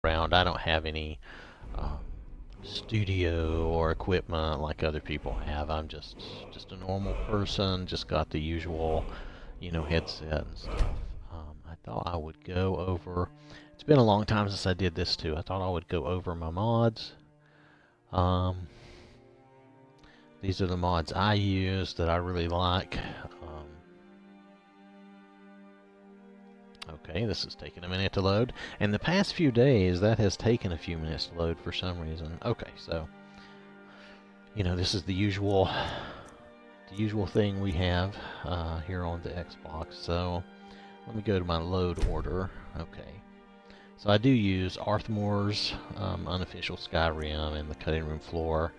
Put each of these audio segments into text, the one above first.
around. I don't have any studio or equipment like other people have. I'm just a normal person. Just got the usual, headset and stuff. I thought I would go over. It's been a long time since I did this too. I thought I would go over my mods. Um, these are the mods I use that I really like. Okay, this is taking a minute to load. And the past few days, that has taken a few minutes to load for some reason. Okay, so, this is the usual thing we have here on the Xbox. So, let me go to my load order. Okay. So I do use Arthmore's unofficial Skyrim and the cutting room floor.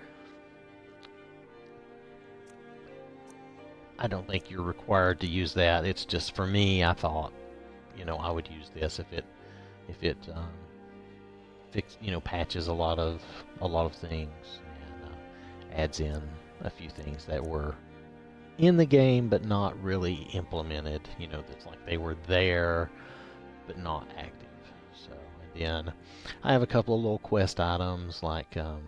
I don't think you're required to use that. It's just for me. I thought, I would use this if it patches a lot of things and adds in a few things that were in the game but not really implemented. That's like they were there but not active. So, and then I have a couple of little quest items like the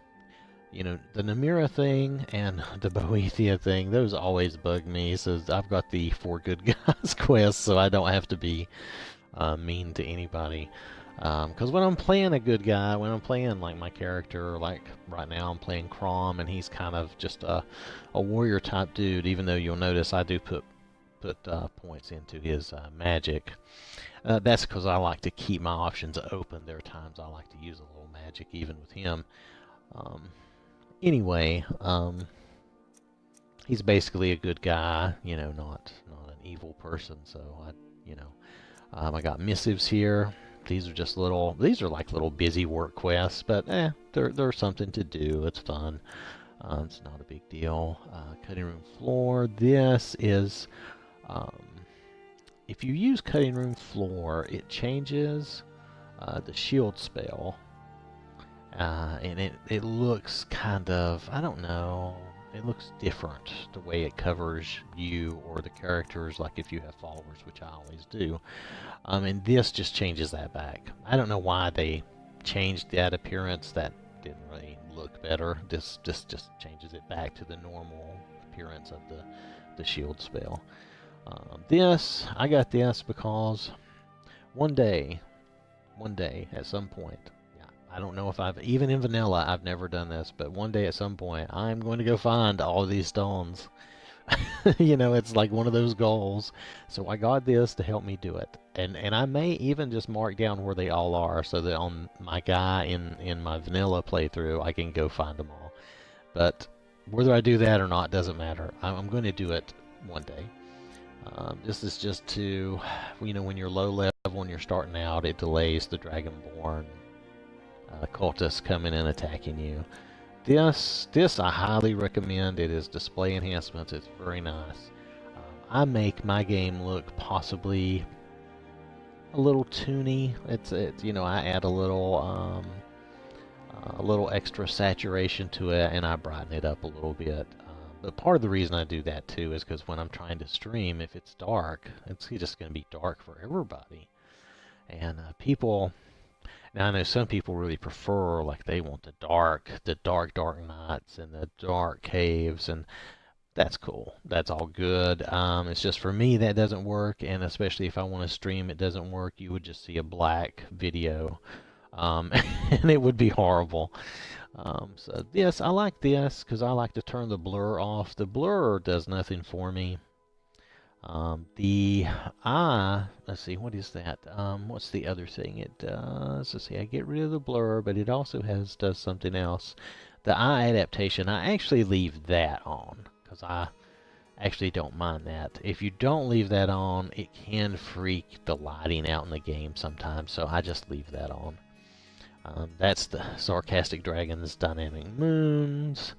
Namira thing and the Boethia thing. Those always bug me. So I've got the For Good Guys quest, so I don't have to be mean to anybody. Because when I'm playing a good guy, when I'm playing like my character, like right now I'm playing Crom, and he's kind of just a warrior type dude. Even though you'll notice I do put points into his magic. That's because I like to keep my options open. There are times I like to use a little magic even with him. Anyway, he's basically a good guy, not an evil person. So I got missives here. These are like little busy work quests, but they're something to do. It's fun. It's not a big deal. Cutting room floor. This is, if you use cutting room floor, it changes the shield spell. And it looks kind of, I don't know, it looks different the way it covers you or the characters, like if you have followers, which I always do. And this just changes that back. I don't know why they changed that appearance. That didn't really look better. This just changes it back to the normal appearance of the shield spell. I got this because one day, at some point, I don't know if even in vanilla, I've never done this, but one day at some point, I'm going to go find all these stones. It's like one of those goals. So I got this to help me do it. And I may even just mark down where they all are so that on my guy in my vanilla playthrough, I can go find them all. But whether I do that or not doesn't matter. I'm going to do it one day. This is just to, when you're low level, when you're starting out, it delays the Dragonborn cultists coming and attacking you. This I highly recommend. It is display enhancements. It's very nice. I make my game look possibly a little toony. It's I add a little extra saturation to it, and I brighten it up a little bit. But part of the reason I do that too is because when I'm trying to stream, if it's dark, it's just going to be dark for everybody. And people. Now I know some people really prefer, like they want the dark nights and the dark caves, and that's cool. That's all good. It's just for me that doesn't work, and especially if I want to stream, it doesn't work. You would just see a black video, and it would be horrible. So yes, I like this because I like to turn the blur off. The blur does nothing for me. Let's see, what is that? What's the other thing it does? Let's see, I get rid of the blur, but it also does something else. The eye adaptation, I actually leave that on, because I actually don't mind that. If you don't leave that on, it can freak the lighting out in the game sometimes, so I just leave that on. That's the Sarcastic Dragon's Dynamic Moons.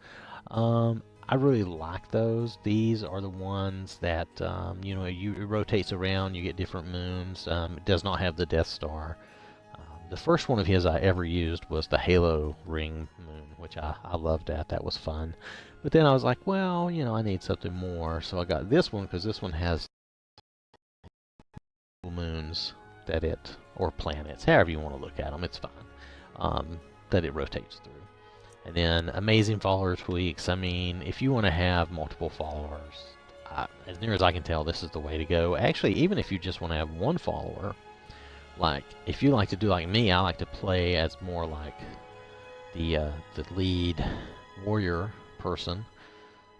I really like those. These are the ones that, it rotates around, you get different moons. It does not have the Death Star. The first one of his I ever used was the Halo Ring Moon, which I loved that. That was fun. But then I was like, well, I need something more. So I got this one because this one has moons or planets, however you want to look at them. It's fine. that it rotates through. And then amazing follower tweaks. I mean, if you want to have multiple followers, as near as I can tell, this is the way to go. Actually, even if you just want to have one follower, like if you like to do like me, I like to play as more like the lead warrior person,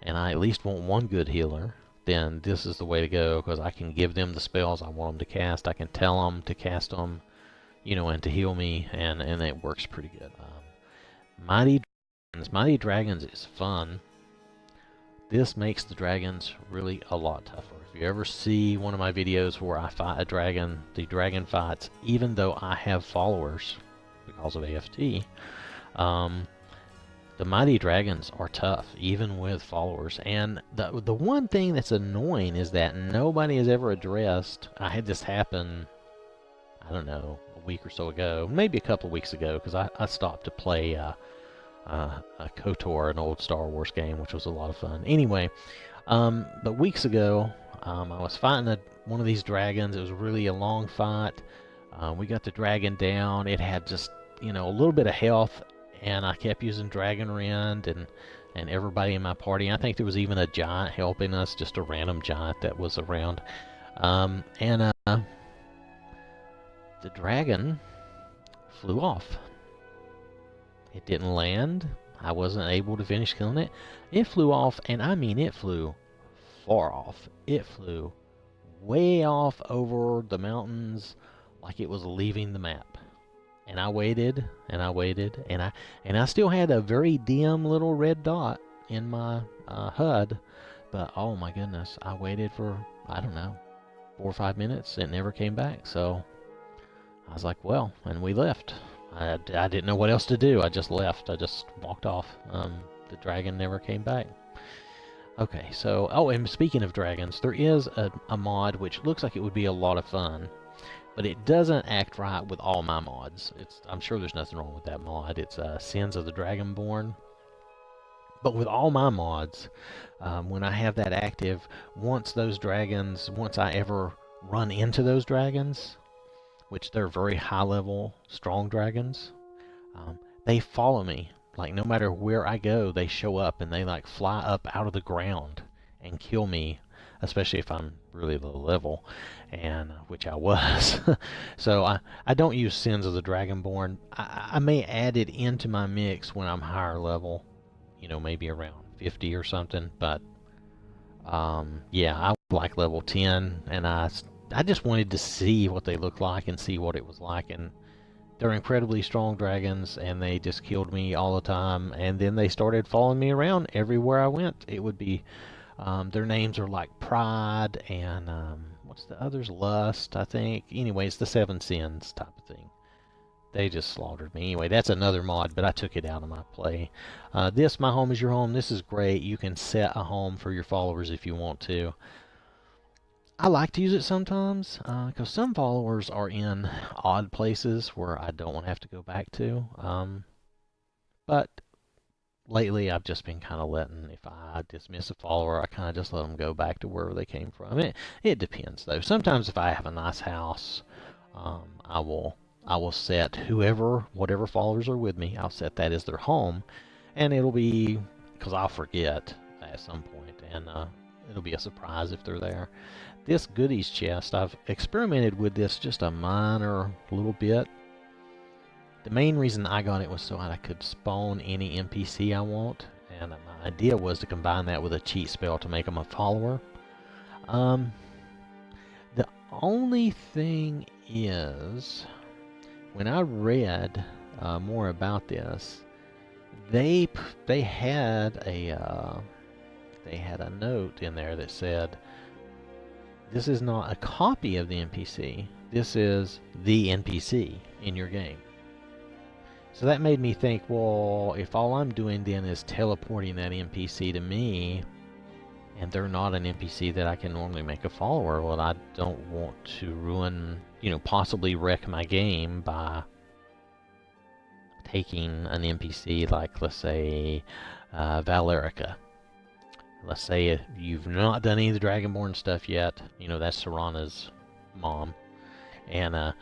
and I at least want one good healer, then this is the way to go, because I can give them the spells I want them to cast. I can tell them to cast them, you know, and to heal me, and it works pretty good. Mighty Dragons is fun. This makes the dragons really a lot tougher. If you ever see one of my videos where I fight a dragon, the dragon fights, even though I have followers because of AFT, the Mighty Dragons are tough, even with followers. And the one thing that's annoying is that nobody has ever addressed. I had this happen, I don't know, a week or so ago, maybe a couple of weeks ago, because I stopped to play KOTOR, an old Star Wars game, which was a lot of fun. Anyway, but weeks ago, I was fighting one of these dragons. It was really a long fight. We got the dragon down. It had just, you know, a little bit of health, and I kept using Dragon Rend, and everybody in my party. I think there was even a giant helping us, just a random giant that was around. The dragon flew off. It didn't land. I wasn't able to finish killing it. It flew off, and I mean it flew far off. It flew way off over the mountains like it was leaving the map. And I waited, and I waited, and I still had a very dim little red dot in my HUD. But oh my goodness, I waited for, I don't know, 4 or 5 minutes. It never came back. So I was like, well, and we left. I didn't know what else to do. I just left. I just walked off. The dragon never came back. Okay, so, oh, and speaking of dragons, there is a mod which looks like it would be a lot of fun, but it doesn't act right with all my mods. I'm sure there's nothing wrong with that mod. It's Sins of the Dragonborn. But with all my mods, when I have that active, once I ever run into those dragons, which they're very high-level, strong dragons, they follow me. Like, no matter where I go, they show up, and they, like, fly up out of the ground and kill me, especially if I'm really low level, and which I was. So I don't use Sins of the Dragonborn. I may add it into my mix when I'm higher level, you know, maybe around 50 or something, but, yeah, I like level 10, and I just wanted to see what they looked like and see what it was like, and they're incredibly strong dragons, and they just killed me all the time, and then they started following me around everywhere I went. It would be, their names are like Pride, and, what's the others? Lust, I think. Anyways, the 7 Sins type of thing. They just slaughtered me. Anyway, that's another mod, but I took it out of my play. This, My Home Is Your Home, this is great. You can set a home for your followers if you want to. I like to use it sometimes, because some followers are in odd places where I don't want to have to go back to. But lately I've just been kind of letting, if I dismiss a follower, I kind of just let them go back to wherever they came from. It depends, though. Sometimes if I have a nice house, I will set whatever followers are with me, I'll set that as their home, and it'll be, because I'll forget at some point, and it'll be a surprise if they're there. This goodies chest, I've experimented with this just a minor little bit. The main reason I got it was so I could spawn any NPC I want, and my idea was to combine that with a cheat spell to make them a follower. The only thing is, when I read more about this, they had a note in there that said, this is not a copy of the NPC, this is the NPC in your game. So that made me think, well, if all I'm doing then is teleporting that NPC to me, and they're not an NPC that I can normally make a follower, well, I don't want to ruin, possibly wreck my game by taking an NPC like, let's say, Valerica. Let's say you've not done any of the Dragonborn stuff yet. That's Serana's mom. And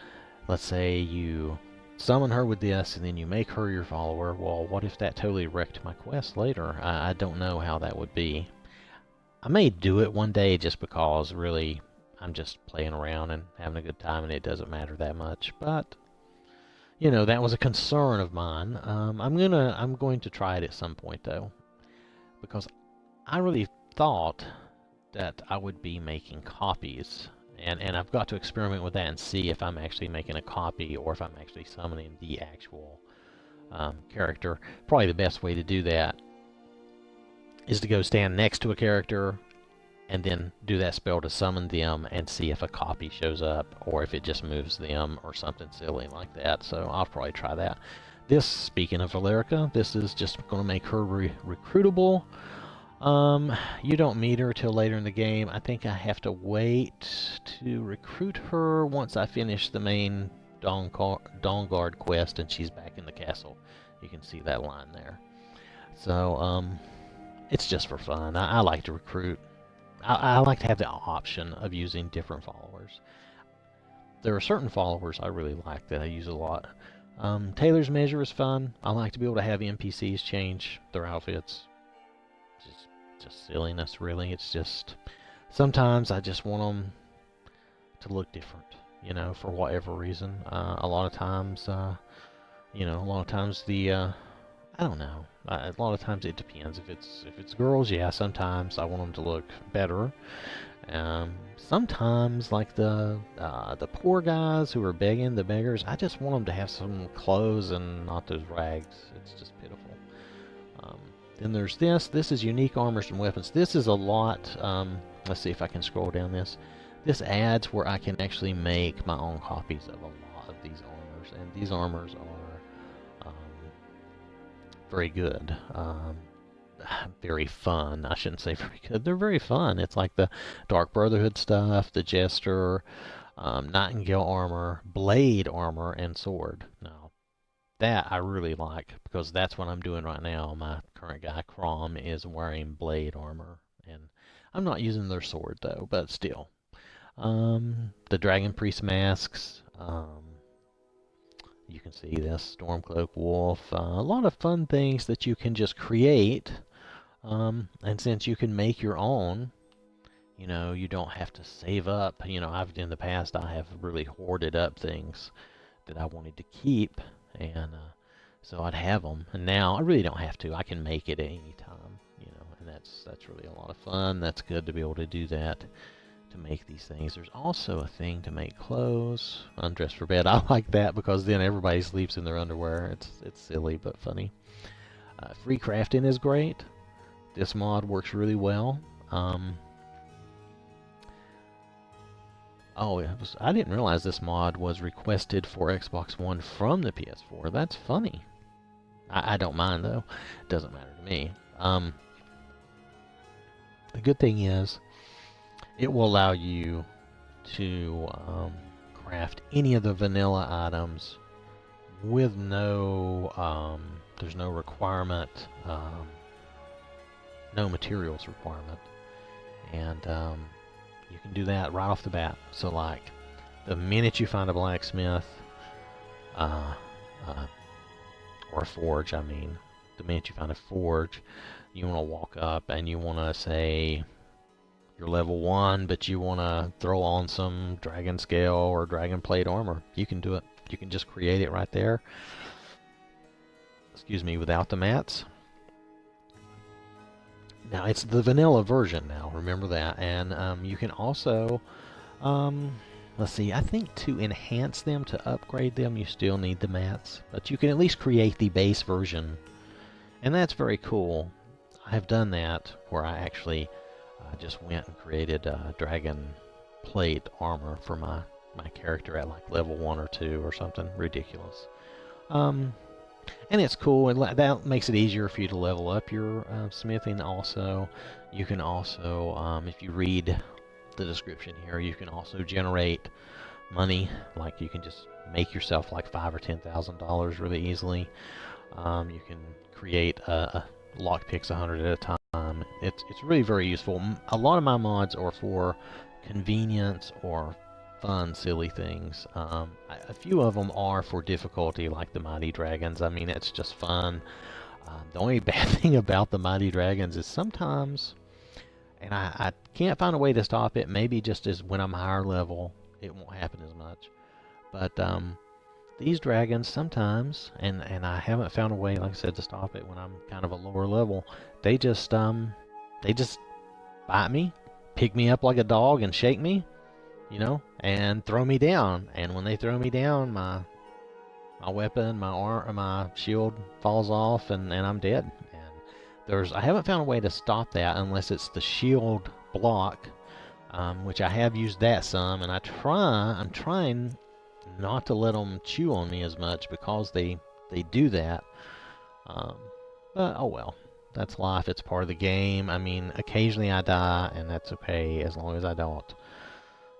let's say you summon her with this, and then you make her your follower. Well, what if that totally wrecked my quest later? I don't know how that would be. I may do it one day just because really I'm just playing around and having a good time and it doesn't matter that much. But you know, that was a concern of mine. I'm going to try it at some point though, because I really thought that I would be making copies, and I've got to experiment with that and see if I'm actually making a copy or if I'm actually summoning the actual character. Probably the best way to do that is to go stand next to a character and then do that spell to summon them and see if a copy shows up or if it just moves them or something silly like that. So I'll probably try that. This, speaking of Valerica, this is just going to make her recruitable. You don't meet her till later in the game. I think I have to wait to recruit her once I finish the main Dawnguard quest and she's back in the castle. You can see that line there. So, it's just for fun. I like to recruit. I like to have the option of using different followers. There are certain followers I really like that I use a lot. Taylor's Measure is fun. I like to be able to have NPCs change their outfits. Just silliness, really. It's just, sometimes I just want them to look different, you know, for whatever reason. A lot of times, you know, a lot of times the, I don't know. A lot of times it depends. If it's girls, yeah, sometimes I want them to look better. Sometimes, like the poor guys who are begging, the beggars, I just want them to have some clothes and not those rags. It's just pitiful. Then there's this. This is unique armors and weapons. This is a lot. Let's see if I can scroll down this. This adds where I can actually make my own copies of a lot of these armors, and these armors are very good. Very fun. I shouldn't say very good. They're very fun. It's like the Dark Brotherhood stuff, the Jester, Nightingale armor, Blade armor, and sword. Now, that I really like because that's what I'm doing right now. My current guy, Crom, is wearing Blade armor, and I'm not using their sword though, but still. The Dragon Priest masks. You can see this Stormcloak Wolf. A lot of fun things that you can just create. And since you can make your own, you know, you don't have to save up. You know, in the past I have really hoarded up things that I wanted to keep, and so I'd have them. And now I really don't have to. I can make it at any time, you know, and that's really a lot of fun. That's good to be able to do that, to make these things. There's also a thing to make clothes, undress for bed. I like that because then everybody sleeps in their underwear. It's silly but funny. Free crafting is great. This mod works really well. Oh, I didn't realize this mod was requested for Xbox One from the PS4. That's funny. I don't mind though. It doesn't matter to me. The good thing is, it will allow you to craft any of the vanilla items with no, there's no requirement, no materials requirement. And you can do that right off the bat. So like, the minute you find a blacksmith, or a forge, I mean, the minute you find a forge, you want to walk up and you want to say, you're level 1, but you want to throw on some dragon scale or dragon plate armor. You can do it. You can just create it right there. Excuse me, without the mats. Now, it's the vanilla version now, remember that. And you can also, let's see, I think to enhance them, to upgrade them, you still need the mats. But you can at least create the base version. And that's very cool. I have done that, where I actually just went and created dragon plate armor for my character at like level 1 or 2 or something ridiculous. And it's cool, and that makes it easier for you to level up your smithing also. You can also, if you read the description here, you can also generate money. Like, you can just make yourself like $5,000 or $10,000 really easily. You can create lockpicks 100 at a time. It's really very useful. A lot of my mods are for convenience or fun, silly things. A few of them are for difficulty, like the Mighty Dragons. I mean, it's just fun. The only bad thing about the Mighty Dragons is sometimes, and I can't find a way to stop it. Maybe just as when I'm higher level, it won't happen as much. But these dragons sometimes, and I haven't found a way, like I said, to stop it when I'm kind of a lower level. They just bite me, pick me up like a dog, and shake me, you know, and throw me down. And when they throw me down, my weapon, my shield falls off, and I'm dead. And I haven't found a way to stop that unless it's the shield block, which I have used that some, and I'm trying not to let them chew on me as much because they do that. But oh well, that's life. It's part of the game. I mean, occasionally I die, and that's okay as long as I don't.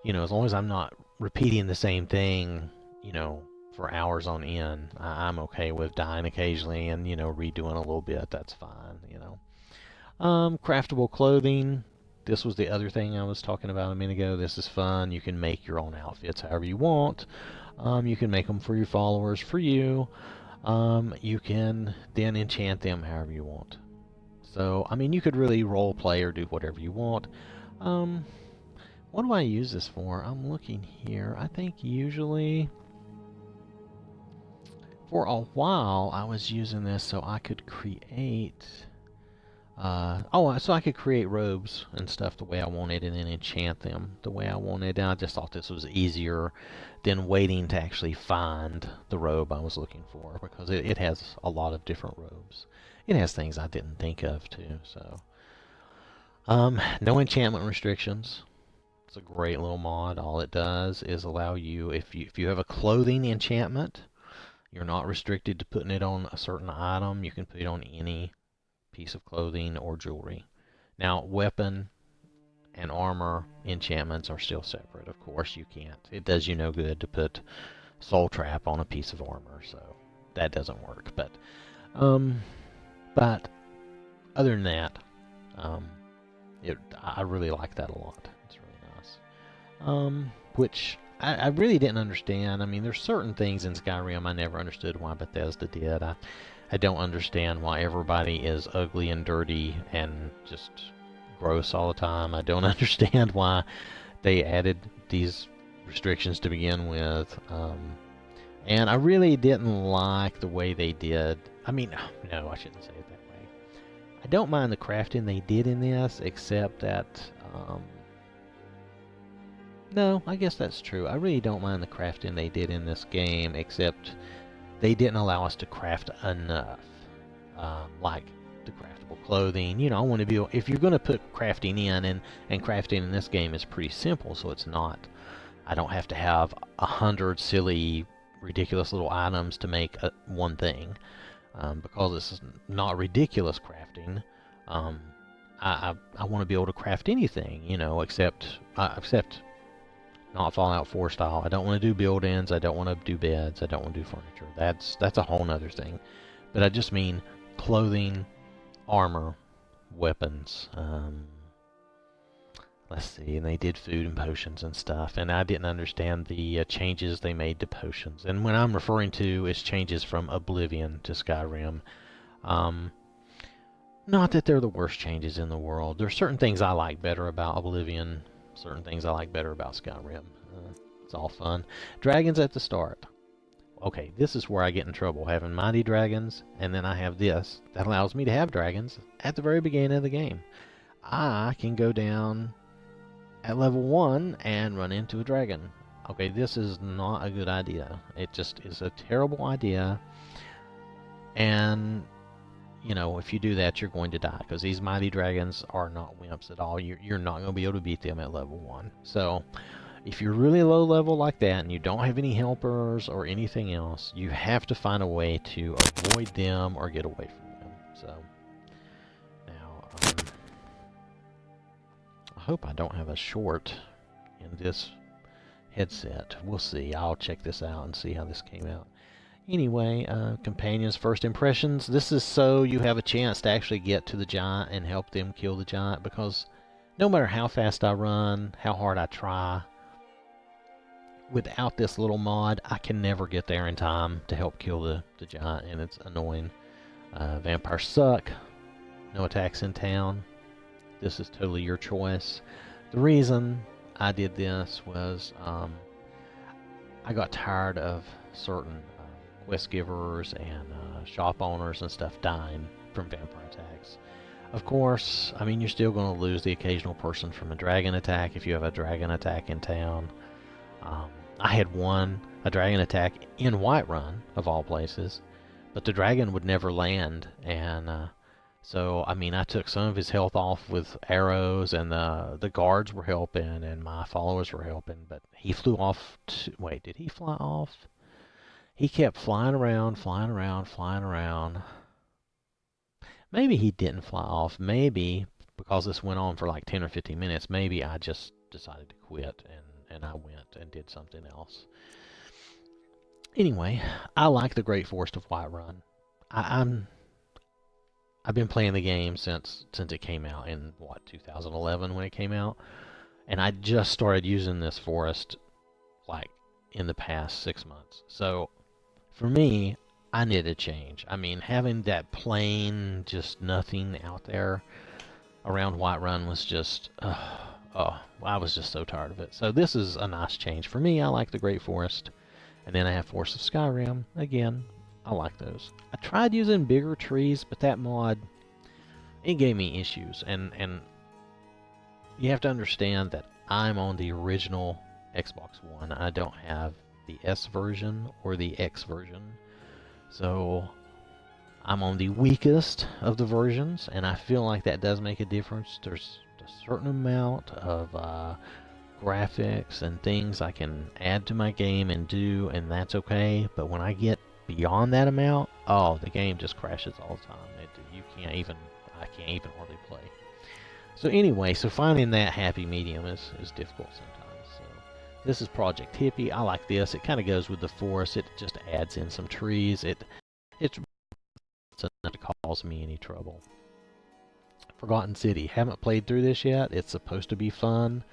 You know, as long as I'm not repeating the same thing, you know, for hours on end. I'm okay with dying occasionally and, you know, redoing a little bit. That's fine, you know. Craftable clothing. This was the other thing I was talking about a minute ago. This is fun. You can make your own outfits however you want. You can make them for your followers, for you. You can then enchant them however you want. So, I mean, you could really role play or do whatever you want. What do I use this for? I'm looking here. I think usually for a while I was using this so I could create so I could create robes and stuff the way I wanted and then enchant them the way I wanted. And I just thought this was easier than waiting to actually find the robe I was looking for, because it has a lot of different robes. It has things I didn't think of too. So no enchantment restrictions. It's a great little mod. All it does is allow you, if you have a clothing enchantment, you're not restricted to putting it on a certain item. You can put it on any piece of clothing or jewelry. Now, weapon and armor enchantments are still separate. Of course, you can't. It does you no good to put Soul Trap on a piece of armor, so that doesn't work. But other than that, I really like that a lot. It's really nice. Which I really didn't understand. I mean, there's certain things in Skyrim I never understood why Bethesda did. I don't understand why everybody is ugly and dirty and just gross all the time. I don't understand why they added these restrictions to begin with. And I really didn't like the way they did. I mean, no, I shouldn't say it that way. I don't mind the crafting they did in this, except that... no, I guess that's true. I really don't mind the crafting they did in this game, except they didn't allow us to craft enough. Like the craftable clothing. You know, I want to be... If you're going to put crafting in, and crafting in this game is pretty simple, so it's not... I don't have to have 100 silly, ridiculous little items to make one thing. Because this is not ridiculous crafting. I want to be able to craft anything, you know, except not Fallout 4 style. I don't want to do build-ins. I don't want to do beds. I don't want to do furniture. That's a whole nother thing. But I just mean clothing, armor, weapons. Let's see. And they did food and potions and stuff. And I didn't understand the changes they made to potions. And when I'm referring to is changes from Oblivion to Skyrim. Not that they're the worst changes in the world. There's certain things I like better about Oblivion. Certain things I like better about Skyrim. It's all fun. Dragons at the start. Okay, this is where I get in trouble, having mighty dragons, and then I have this that allows me to have dragons at the very beginning of the game. I can go down at level 1 and run into a dragon. Okay, this is not a good idea. It just is a terrible idea. And, you know, if you do that, you're going to die, because these mighty dragons are not wimps at all. You're not going to be able to beat them at level 1. So, if you're really low level like that, and you don't have any helpers or anything else, you have to find a way to avoid them or get away from them. So, now, I hope I don't have a short in this headset. We'll see. I'll check this out and see how this came out. Anyway, companions' first impressions. This is so you have a chance to actually get to the giant and help them kill the giant, because no matter how fast I run, how hard I try, without this little mod, I can never get there in time to help kill the giant, and it's annoying. Vampires suck. No attacks in town. This is totally your choice. The reason I did this was I got tired of certain quest givers and shop owners and stuff dying from vampire attacks. Of course, I mean, you're still going to lose the occasional person from a dragon attack if you have a dragon attack in town. I had a dragon attack in Whiterun, of all places, but the dragon would never land, and so, I mean, I took some of his health off with arrows, and the guards were helping, and my followers were helping, but he flew off wait, did he fly off? He kept flying around, flying around, flying around. Maybe he didn't fly off. Maybe, because this went on for like 10 or 15 minutes, maybe I just decided to quit, and I went and did something else. Anyway, I like the Great Forest of Whiterun. I've been playing the game since it came out in, 2011 when it came out. And I just started using this forest, like, in the past 6 months. So, for me, I need a change. I mean, having that plain, just nothing out there around Whiterun was just, I was just so tired of it. So this is a nice change. For me, I like the Great Forest. And then I have Forest of Skyrim. Again, I like those. I tried using bigger trees, but that mod, it gave me issues. And you have to understand that I'm on the original Xbox One. I don't have the S version or the X version. So I'm on the weakest of the versions, and I feel like that does make a difference. There's a certain amount of graphics and things I can add to my game and do, and that's okay. But when I get beyond that amount, the game just crashes all the time. I can't even hardly play. So anyway, so finding that happy medium is difficult sometimes. So this is Project Hippie. I like this. It kind of goes with the forest. It just adds in some trees. It's not to cause me any trouble. Forgotten City. Haven't played through this yet. It's supposed to be fun.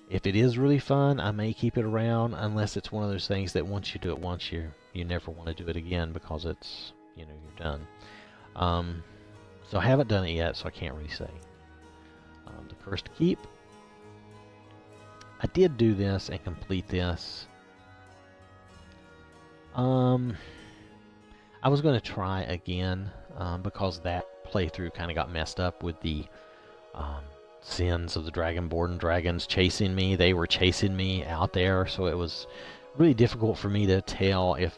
If it is really fun, I may keep it around, unless it's one of those things that once you do it once, you never want to do it again because it's, you're done. So I haven't done it yet, so I can't really say. The Cursed Keep. I did do this and complete this. I was going to try again because that playthrough kind of got messed up with the sins of the Dragonborn dragons chasing me. They were chasing me out there, so it was really difficult for me to tell if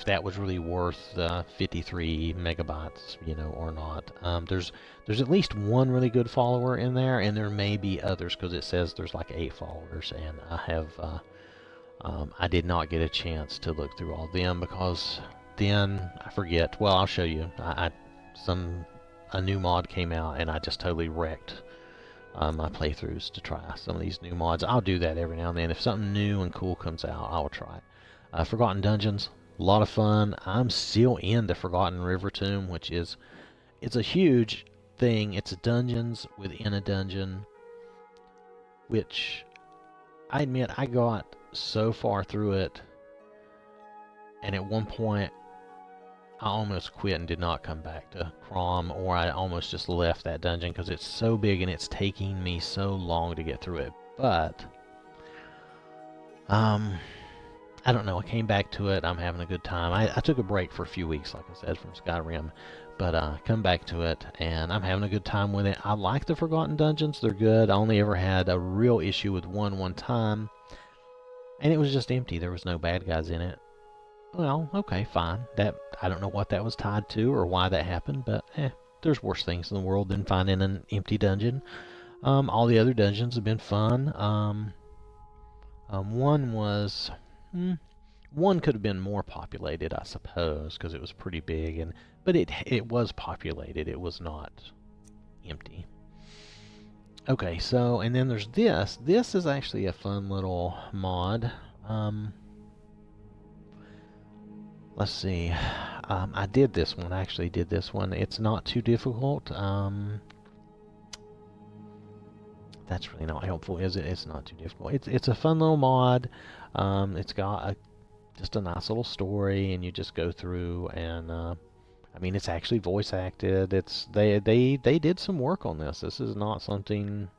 that was really worth the 53 megabytes, or not. There's at least one really good follower in there, and there may be others because it says there's like 8 followers, and I have I did not get a chance to look through all of them because then I forget. Well, I'll show you. A new mod came out, and I just totally wrecked my playthroughs to try some of these new mods. I'll do that every now and then. If something new and cool comes out, I'll try it. Forgotten Dungeons, a lot of fun. I'm still in the Forgotten River Tomb, which it's a huge thing. It's dungeons within a dungeon, which I admit I got so far through it, and at one point I almost quit and did not come back to Crom, or I almost just left that dungeon because it's so big and it's taking me so long to get through it. But I don't know, I came back to it. I'm having a good time. I took a break for a few weeks, like I said, from Skyrim, but come back to it, and I'm having a good time with it. I like the Forgotten Dungeons. They're good. I only ever had a real issue with one time, and it was just empty. There was no bad guys in it. Well, okay, fine. I don't know what that was tied to or why that happened, but there's worse things in the world than finding an empty dungeon. All the other dungeons have been fun. One could have been more populated, I suppose, because it was pretty big, but it was populated. It was not empty. Okay, so, and then there's this. This is actually a fun little mod. Let's see. I did this one. I actually did this one. It's not too difficult. that's really not helpful, is it? It's not too difficult. It's a fun little mod. It's got just a nice little story, and you just go through and I mean, it's actually voice acted. They did some work on this. This is not something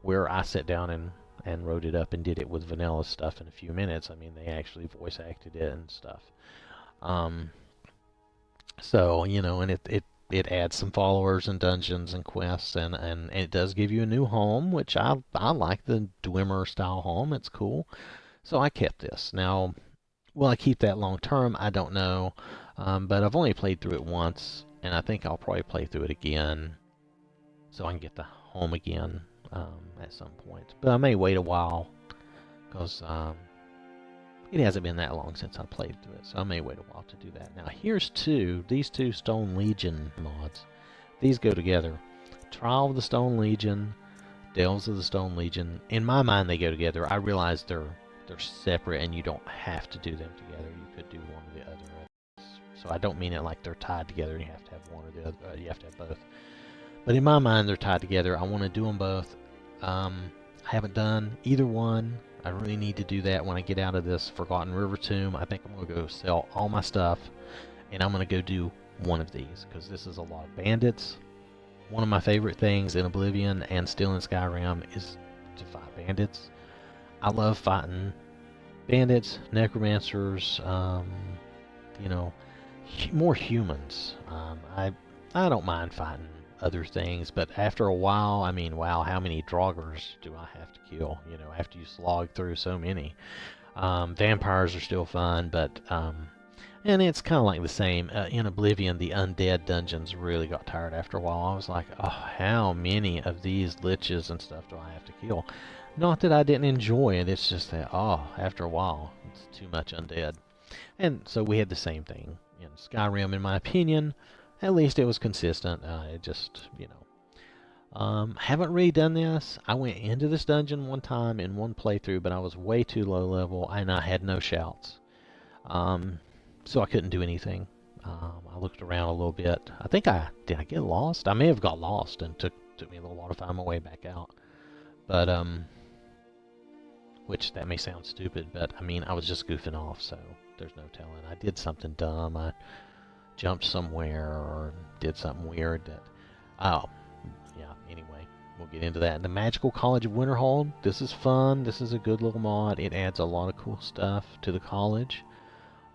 where I sat down and wrote it up and did it with vanilla stuff in a few minutes. I mean, they actually voice acted it and stuff. So, you know, and it adds some followers and dungeons and quests, and it does give you a new home, which I like the Dwemer style home. It's cool. So I kept this. Now, will I keep that long term? I don't know. But I've only played through it once, and I think I'll probably play through it again so I can get the home again at some point. But I may wait a while because it hasn't been that long since I played through it, so I may wait a while to do that. Now here's these two Stone Legion mods. These go together. Trial of the Stone Legion, Delves of the Stone Legion. In my mind, they go together. I realize they're separate, and you don't have to do them together. You could do one or the other. So I don't mean it like they're tied together and you have to have one or the other. You have to have both. But in my mind, they're tied together. I want to do them both. I haven't done either one. I really need to do that when I get out of this Forgotten River Tomb. I think I'm going to go sell all my stuff, and I'm going to go do one of these, because this is a lot of bandits. One of my favorite things in Oblivion and still in Skyrim is to fight bandits. I love fighting bandits, necromancers, you know, more humans. I don't mind fighting other things, but after a while, I mean, wow, how many Draugrs do I have to kill? You know, after you slog through so many. Vampires are still fun, but and it's kind of like the same in Oblivion. The undead dungeons really got tired after a while. I was like, oh, how many of these liches and stuff do I have to kill? Not that I didn't enjoy it, it's just that, oh, after a while, it's too much undead. And so we had the same thing in Skyrim, in my opinion. At least it was consistent. It just, you know. Haven't really done this. I went into this dungeon one time in one playthrough, but I was way too low level, and I had no shouts. So I couldn't do anything. I looked around a little bit. I think did I get lost? I may have got lost and took me a little while to find my way back out. But, which that may sound stupid, but I mean, I was just goofing off, so there's no telling. I did something dumb. I jumped somewhere or did something weird that, oh, yeah, anyway, we'll get into that. The Magical College of Winterhold, this is fun. This is a good little mod. It adds a lot of cool stuff to the college.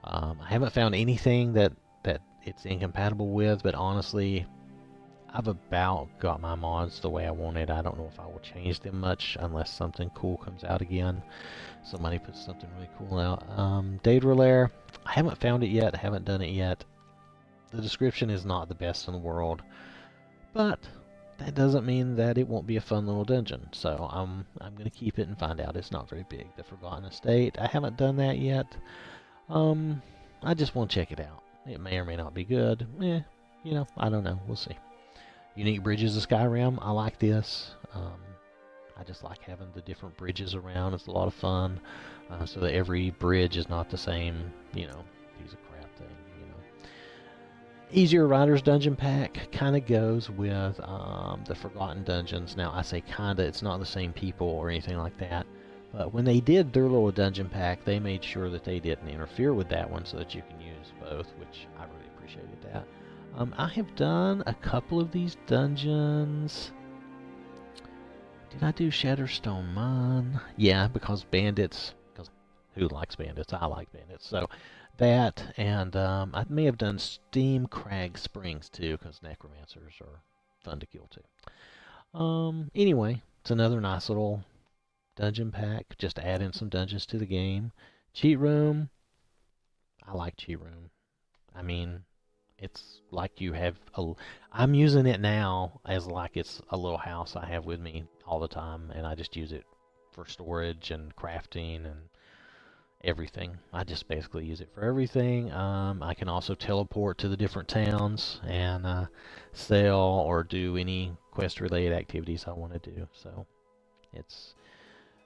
I haven't found anything that it's incompatible with, but honestly, I've about got my mods the way I want it. I don't know if I will change them much unless something cool comes out again. Somebody puts something really cool out. Daedralair, I haven't found it yet. I haven't done it yet. The description is not the best in the world, but that doesn't mean that it won't be a fun little dungeon. So I'm going to keep it and find out. It's not very big. The Forgotten Estate, I haven't done that yet. I just want to check it out. It may or may not be good. You know, I don't know. We'll see. Unique Bridges of Skyrim, I like this. I just like having the different bridges around. It's a lot of fun. So that every bridge is not the same, you know, piece of crap thing, you know. Easier Riders Dungeon Pack kind of goes with the Forgotten Dungeons. Now, I say kinda, it's not the same people or anything like that. But when they did their little dungeon pack, they made sure that they didn't interfere with that one so that you can use both, which I really appreciated that. I have done a couple of these dungeons. Did I do Shatterstone Mine? Yeah, because bandits, because who likes bandits? I like bandits. So that, and I may have done Steam Crag Springs too, because necromancers are fun to kill too. Anyway, it's another nice little dungeon pack, just to add in some dungeons to the game. Cheat Room, I like Cheat Room. I mean, it's like you have I'm using it now as like it's a little house I have with me all the time, and I just use it for storage and crafting and everything. I just basically use it for everything. I can also teleport to the different towns and sell or do any quest-related activities I want to do. So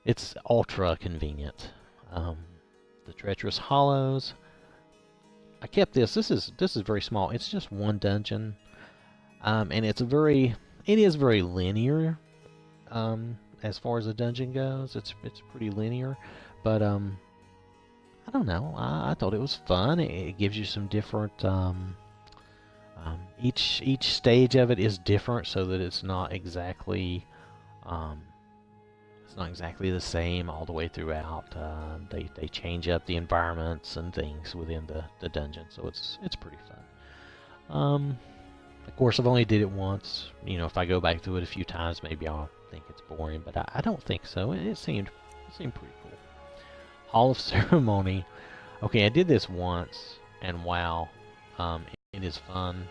it's ultra convenient. The Treacherous Hollows, I kept this. This is very small. It's just one dungeon, and it is very linear. as far as the dungeon goes. It's pretty linear, but I don't know. I thought it was fun. It gives you some different. Each stage of it is different, so that it's not exactly the same all the way throughout. They change up the environments and things within the dungeon, so it's pretty fun. Of course, I've only did it once. You know, if I go back through it a few times, maybe I'll think it's boring, but I don't think so. It seemed pretty cool. Hall of Ceremony. Okay, I did this once, and wow, it is fun.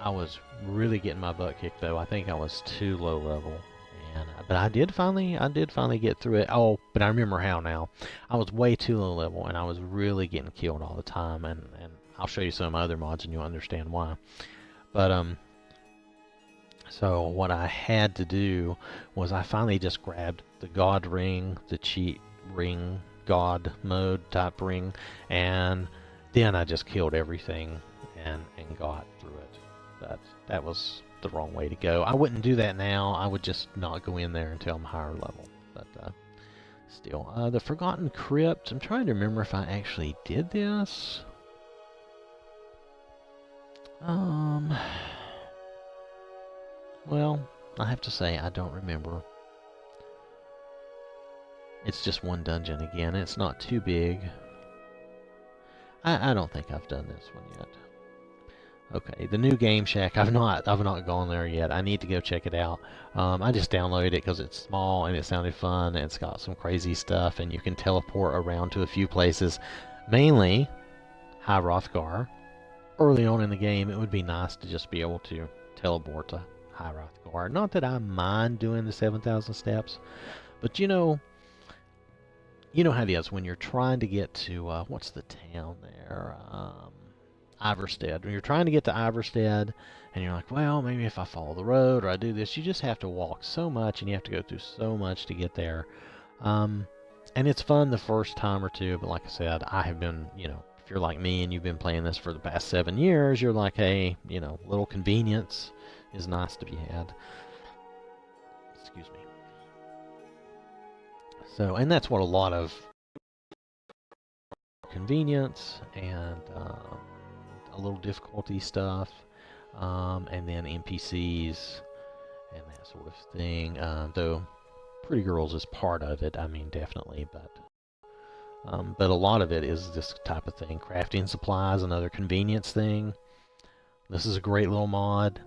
I was really getting my butt kicked though. I think I was too low level, but I did finally get through it. Oh, but I remember how now. I was way too low level, and I was really getting killed all the time. And I'll show you some of my other mods, and you'll understand why. But so what I had to do was I finally just grabbed the God ring, the cheat ring, God mode type ring, and then I just killed everything and got through it. That was the wrong way to go. I wouldn't do that now. I would just not go in there until I'm higher level. But still, the Forgotten Crypt. I'm trying to remember if I actually did this. Well, I have to say I don't remember. It's just one dungeon again. It's not too big. I don't think I've done this one yet. Okay, the new Game Shack. I've not gone there yet. I need to go check it out. I just downloaded it because it's small and it sounded fun, and it's got some crazy stuff, and you can teleport around to a few places, mainly High Rothgar. Early on in the game, it would be nice to just be able to teleport to High Rothgar. Not that I mind doing the 7,000 steps, but you know how it is when you're trying to get to what's the town there? Iverstead. When you're trying to get to Iverstead, and you're like, well, maybe if I follow the road or I do this, you just have to walk so much, and you have to go through so much to get there. And it's fun the first time or two, but like I said, I have been, if you're like me and you've been playing this for the past 7 years, you're like, hey, little convenience is nice to be had. Excuse me. So, and that's what a lot of convenience and a little difficulty stuff, and then NPCs and that sort of thing. Though Pretty Girls is part of it, I mean, definitely, but a lot of it is this type of thing. Crafting supplies, another convenience thing. This is a great little mod.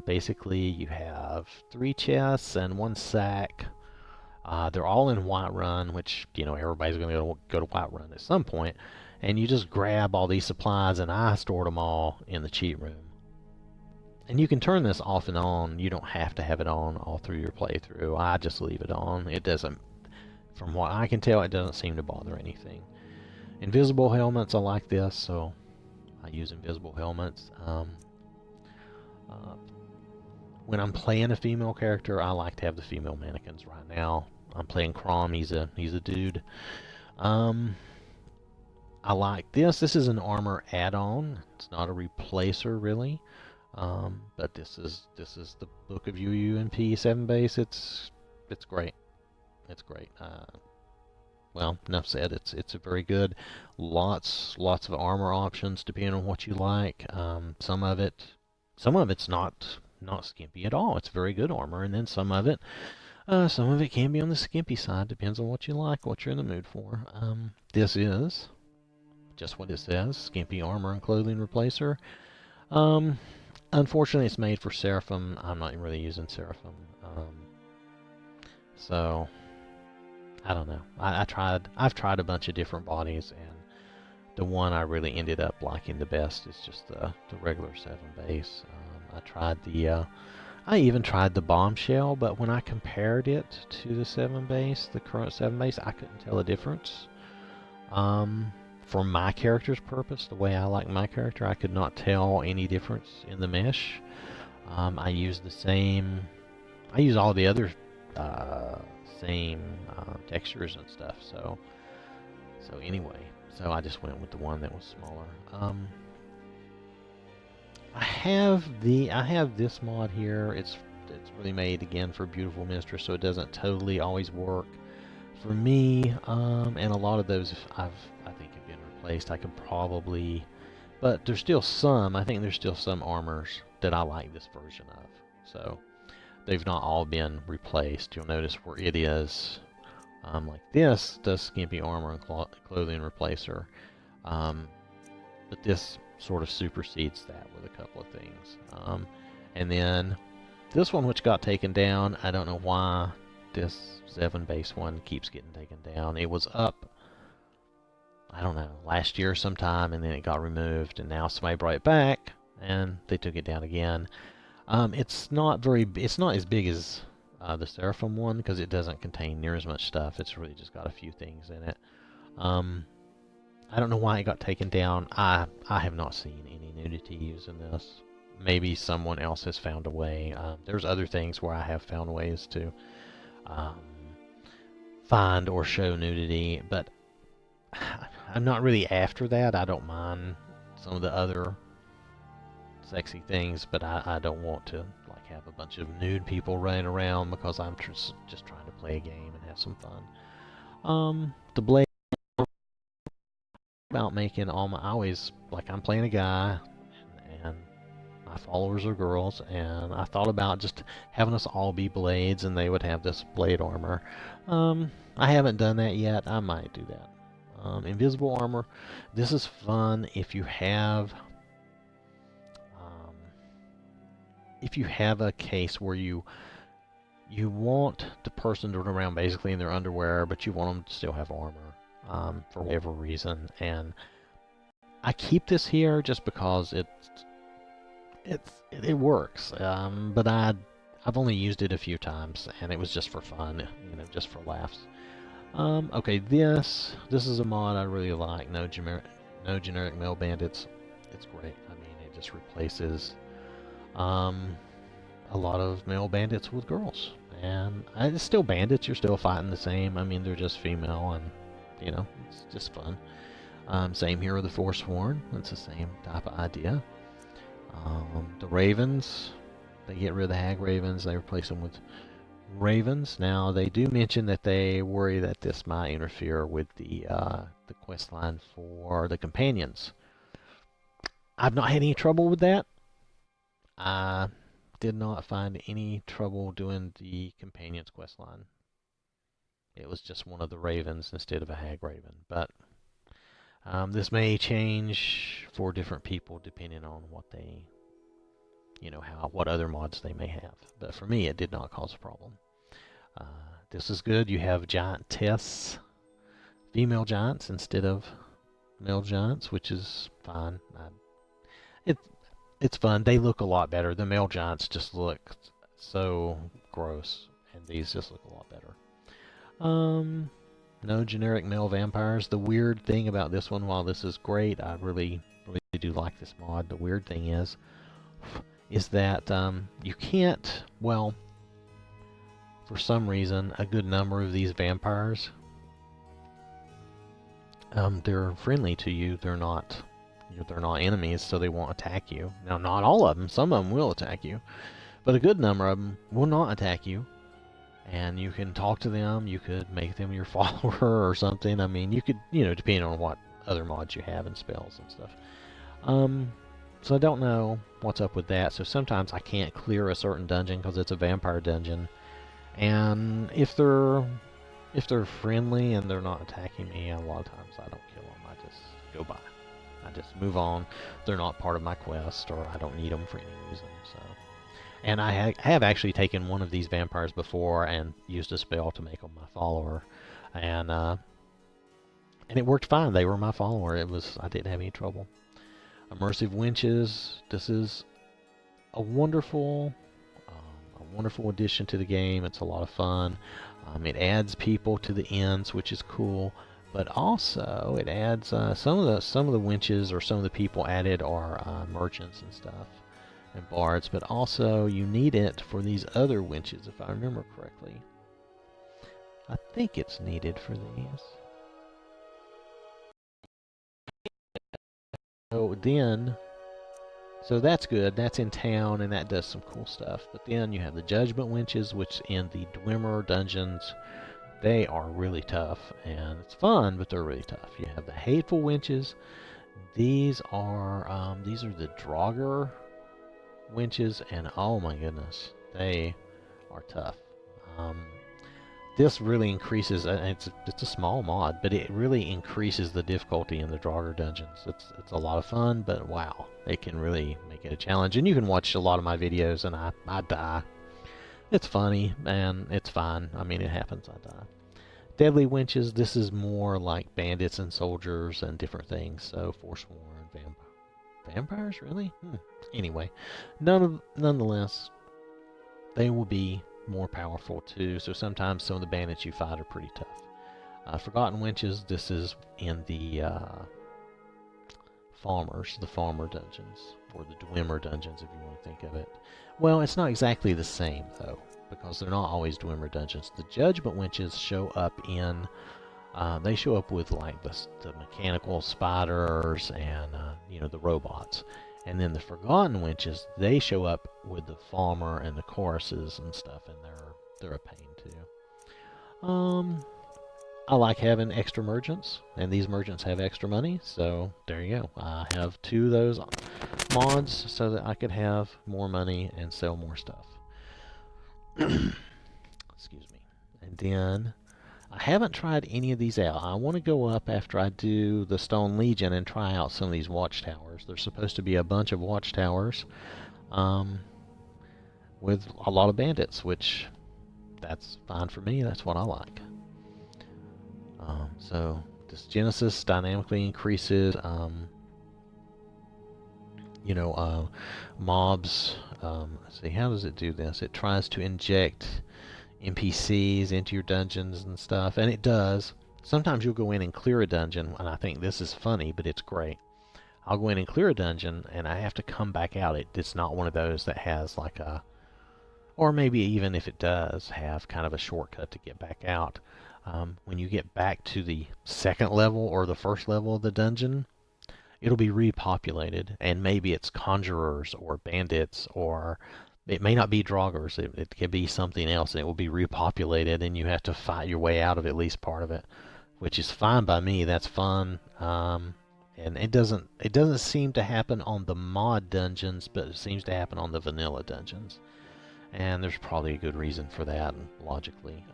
Basically, you have 3 chests and 1 sack. They're all in Whiterun, which, everybody's going to go to Whiterun at some point. And you just grab all these supplies, and I stored them all in the cheat room. And you can turn this off and on. You don't have to have it on all through your playthrough. I just leave it on. It doesn't, from what I can tell, it doesn't seem to bother anything. Invisible helmets, I like this, so I use invisible helmets. When I'm playing a female character, I like to have the female mannequins. Right now, I'm playing Crom. He's a dude. I like this. This is an armor add-on. It's not a replacer, really. But this is the Book of UUMP 7 base. It's great. It's great. Well, enough said. It's a very good. Lots of armor options depending on what you like. Some of it's not skimpy at all. It's very good armor, and then some of it can be on the skimpy side. Depends on what you like, what you're in the mood for. This is just what it says: skimpy armor and clothing replacer. Unfortunately, it's made for Seraphim. I'm not really using Seraphim, so I don't know. I've tried a bunch of different bodies, and the one I really ended up liking the best is just the regular 7 base. I even tried the Bombshell, but when I compared it to the 7 base, the current 7 base, I couldn't tell a difference. For my character's purpose, the way I like my character, I could not tell any difference in the mesh. I use all the other same textures and stuff. So anyway, I just went with the one that was smaller. I have this mod here. It's it's really made again for Beautiful Mistress, so it doesn't totally always work for me. And a lot of those I think have been replaced. I could probably, but there's still some. I think there's still some armors that I like this version of. So they've not all been replaced. You'll notice where it is. Like this does Skimpy Armor and Clothing Replacer. But this sort of supersedes that with a couple of things. And then this one, which got taken down, I don't know why this 7 base one keeps getting taken down. It was up, I don't know, last year sometime, and then it got removed, and now somebody brought it back, and they took it down again. It's not as big as the Seraphim one, because it doesn't contain near as much stuff. It's really just got a few things in it. I don't know why it got taken down. I have not seen any nudity using this. Maybe someone else has found a way. There's other things where I have found ways to find or show nudity, but I'm not really after that. I don't mind some of the other sexy things, but I don't want to like have a bunch of nude people running around because I'm just trying to play a game and have some fun. The blade about making all my, I always, like, I'm playing a guy and my followers are girls, and I thought about just having us all be blades and they would have this blade armor. I haven't done that yet. I might do that. Invisible armor, this is fun if you have a case where you want the person to run around basically in their underwear, but you want them to still have armor for whatever reason. And I keep this here just because it works. But I've only used it a few times, and it was just for fun, you know, just for laughs. Okay, this is a mod I really like. No generic male bandits. It's great. I mean, it just replaces a lot of male bandits with girls, and it's still bandits. You're still fighting the same. I mean, they're just female, and you know, it's just fun. Same here with the Forsworn. It's the same type of idea. The Ravens, they get rid of the Hag Ravens. They replace them with Ravens. Now they do mention that they worry that this might interfere with the quest line for the companions. I've not had any trouble with that. I did not find any trouble doing the companions quest line. It was just one of the Ravens instead of a Hag Raven. But this may change for different people depending on what they, you know, what other mods they may have. But for me, it did not cause a problem. This is good. You have giantess, female giants instead of male giants, which is fine. It's fun. They look a lot better. The male giants just look so gross, and these just look a lot better. No generic male vampires. The weird thing about this one, while this is great, I really do like this mod. The weird thing is that you can't, well, for some reason, a good number of these vampires, they're friendly to you. They're not enemies, so they won't attack you. Now, not all of them. Some of them will attack you, but a good number of them will not attack you. And you can talk to them. You could make them your follower or something. I mean, you could, you know, depending on what other mods you have and spells and stuff. So I don't know what's up with that. So sometimes I can't clear a certain dungeon because it's a vampire dungeon. And if they're friendly and they're not attacking me, a lot of times I don't kill them. I just go by. I just move on. They're not part of my quest, or I don't need them for any reason. So, and I have actually taken one of these vampires before and used a spell to make them my follower, and it worked fine. They were my follower. I didn't have any trouble. Immersive winches. This is a wonderful addition to the game. It's a lot of fun. It adds people to the ends, which is cool. But also, it adds some of the winches, or some of the people added are merchants and stuff, and bards. But also, you need it for these other winches, if I remember correctly. I think it's needed for these. So then, So that's good. That's in town, and that does some cool stuff. But then you have the Judgment Winches, which in the Dwemer dungeons, they are really tough, and it's fun, but they're really tough. You have the Hateful Winches. These are the Draugr winches, and oh my goodness, they are tough. This really increases. It's a small mod, but it really increases the difficulty in the Draugr dungeons. It's a lot of fun, but wow, it can really make it a challenge. And you can watch a lot of my videos, and I die. It's funny, and it's fine. I mean, it happens. I die. Deadly Winches. This is more like bandits and soldiers and different things. So Forsworn, vampires, really? Anyway, nonetheless, they will be more powerful too. So sometimes some of the bandits you fight are pretty tough. Forgotten Winches. This is in the farmer dungeons, or the Dwemer dungeons, if you want to think of it. Well, it's not exactly the same though, because they're not always Dwemer dungeons. The Judgment Winches show up in. They show up with like the mechanical spiders and the robots. And then the Forgotten Winches, they show up with the farmer and the choruses and stuff, and they're a pain too. I like having extra merchants, and these merchants have extra money, so there you go. I have 2 of those mods so that I could have more money and sell more stuff. Excuse me. And then I haven't tried any of these out. I want to go up after I do the Stone Legion and try out some of these watchtowers. There's supposed to be a bunch of watchtowers with a lot of bandits, which that's fine for me. That's what I like. So this Genesis dynamically increases, mobs. Let's see, how does it do this? It tries to inject NPCs into your dungeons and stuff, and it does. Sometimes you'll go in and clear a dungeon, and I think this is funny, but it's great. I'll go in and clear a dungeon, and I have to come back out. It's not one of those that has like a, or maybe even if it does have kind of a shortcut to get back out. When you get back to the second level or the first level of the dungeon, it'll be repopulated, and maybe it's conjurers or bandits, or it may not be Draugrs. It could be something else, and it will be repopulated, and you have to fight your way out of at least part of it, which is fine by me. That's fun. And it doesn't seem to happen on the mod dungeons, but it seems to happen on the vanilla dungeons, and there's probably a good reason for that, logically.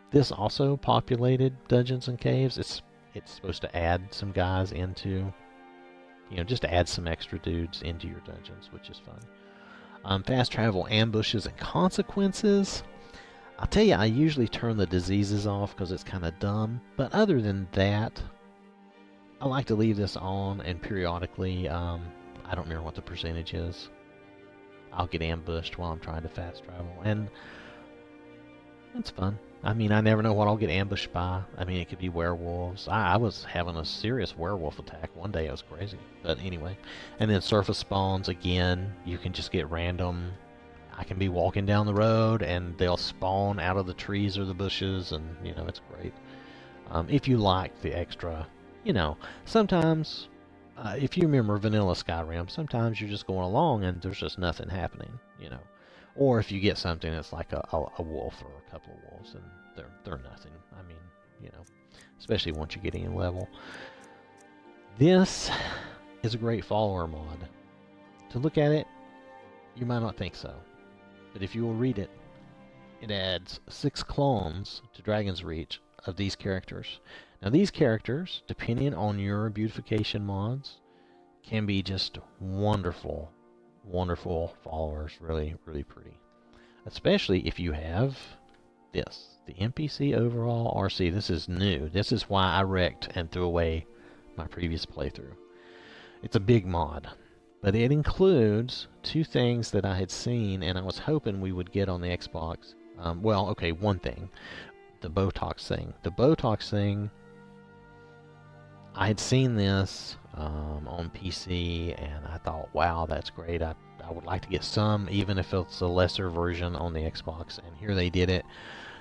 This also populated dungeons and caves. It's supposed to add some guys into, just to add some extra dudes into your dungeons, which is fun. Fast travel, ambushes, and consequences. I'll tell you, I usually turn the diseases off because it's kind of dumb. But other than that, I like to leave this on, and periodically, I don't remember what the percentage is. I'll get ambushed while I'm trying to fast travel, and it's fun. I mean, I never know what I'll get ambushed by. I mean, it could be werewolves. I was having a serious werewolf attack one day. It was crazy. But anyway. And then surface spawns, again, you can just get random. I can be walking down the road, and they'll spawn out of the trees or the bushes, and, it's great. If you like the extra, sometimes, if you remember vanilla Skyrim, sometimes you're just going along, and there's just nothing happening, Or if you get something that's like a wolf or a couple of wolves, and they're nothing. I mean, especially once you're getting in level. This is a great follower mod. To look at it, you might not think so. But if you will read it, it adds 6 clones to Dragon's Reach of these characters. Now these characters, depending on your beautification mods, can be just wonderful followers, really, really pretty. Especially if you have this, the NPC overall RC. This is new. This is why I wrecked and threw away my previous playthrough. It's a big mod, but it includes 2 things that I had seen, and I was hoping we would get on the Xbox. One thing, the Botox thing. The Botox thing, I had seen this on PC, and I thought, wow, that's great. I would like to get some, even if it's a lesser version on the Xbox. And here they did it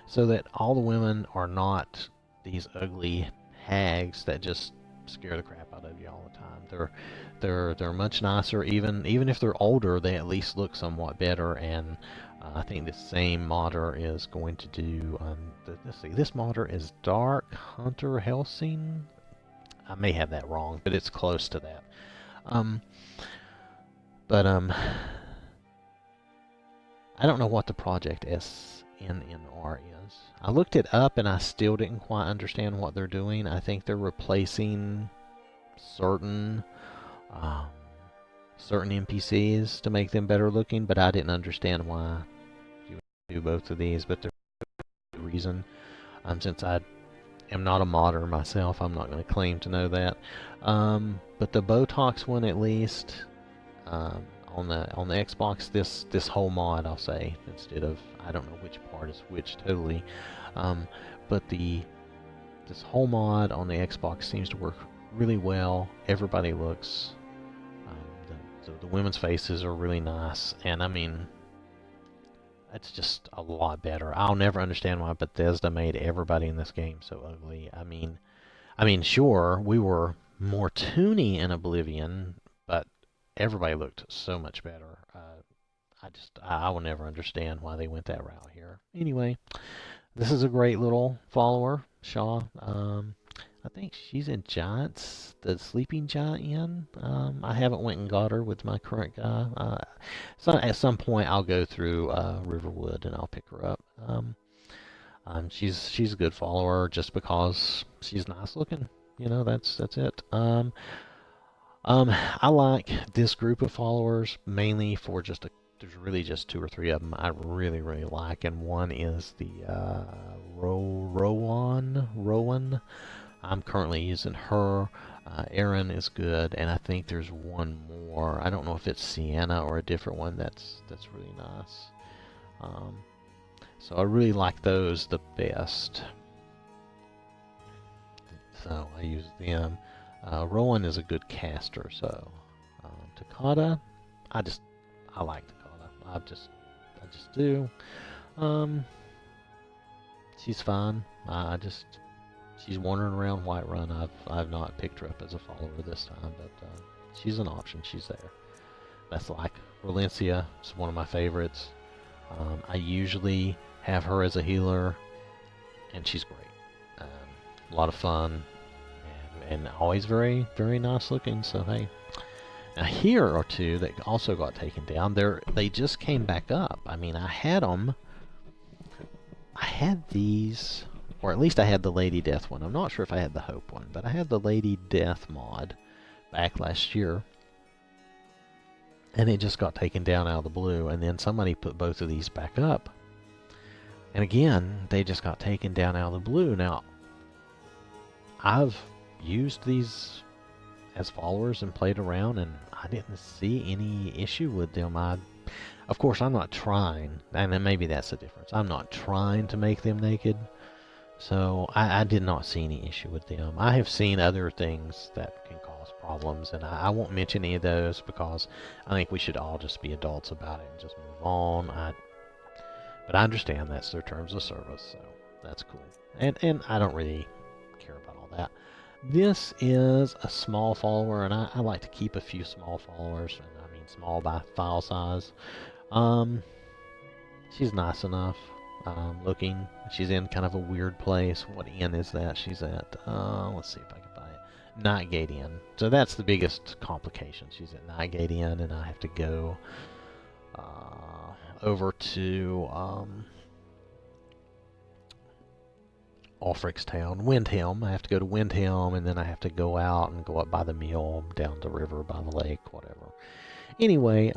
so that all the women are not these ugly hags that just scare the crap out of you all the time. They're much nicer. Even if they're older, they at least look somewhat better. And I think the same modder is going to do. Let's see. This modder is Dark Hunter Helsing. I may have that wrong, but it's close to that. But I don't know what the Project SNNR is. I looked it up and I still didn't quite understand what they're doing. I think they're replacing certain NPCs to make them better looking, but I didn't understand why you would do both of these. But there's a reason. Since I am not a modder myself, I'm not going to claim to know that. But the Botox one, at least, on the Xbox, this whole mod, I'll say, instead of, I don't know which part is which totally, but this whole mod on the Xbox seems to work really well. Everybody looks, the women's faces are really nice, and I mean, it's just a lot better. I'll never understand why Bethesda made everybody in this game so ugly. I mean, sure, we were more toony in Oblivion, but everybody looked so much better. I will never understand why they went that route here. Anyway, this is a great little follower, Shaw. I think she's in Giants, the Sleeping Giant Inn. I haven't went and got her with my current guy. So at some point I'll go through Riverwood and I'll pick her up. She's a good follower just because she's nice looking. You know, that's it. I like this group of followers mainly for there's really just 2 or 3 of them I really like, and one is the Rowan. I'm currently using her. Erin is good, and I think there's one more. I don't know if it's Sienna or a different one that's really nice. So I really like those the best. So I use them. Rowan is a good caster, so Takata, I like Takata. I just do. She's fine. She's wandering around Whiterun. I've not picked her up as a follower this time, but she's an option. She's there. That's like Valencia. It's one of my favorites. I usually have her as a healer, and she's great. A lot of fun. And always very, very nice looking. So hey, now here are 2 that also got taken down. They just came back up. I mean, I had them. I had these, or at least I had the Lady Death one. I'm not sure if I had the Hope one, but I had the Lady Death mod back last year, and it just got taken down out of the blue. And then somebody put both of these back up, and again they just got taken down out of the blue. Now, I've used these as followers and played around, and I didn't see any issue with them. Of course, I'm not trying, and then maybe that's the difference. I'm not trying to make them naked, so I did not see any issue with them. I have seen other things that can cause problems, and I won't mention any of those because I think we should all just be adults about it and just move on. But I understand that's their terms of service, so that's cool. And I don't really care about all that. This is a small follower, and I like to keep a few small followers, and I mean small by file size. She's nice enough looking. She's in kind of a weird place. What inn is that she's at? Let's see if I can find it. Nightgate Inn. So that's the biggest complication. She's at Nightgate Inn, and I have to go over to Ulfricstown, Windhelm. I have to go to Windhelm, and then I have to go out and go up by the mill, down the river, by the lake, whatever. Anyway,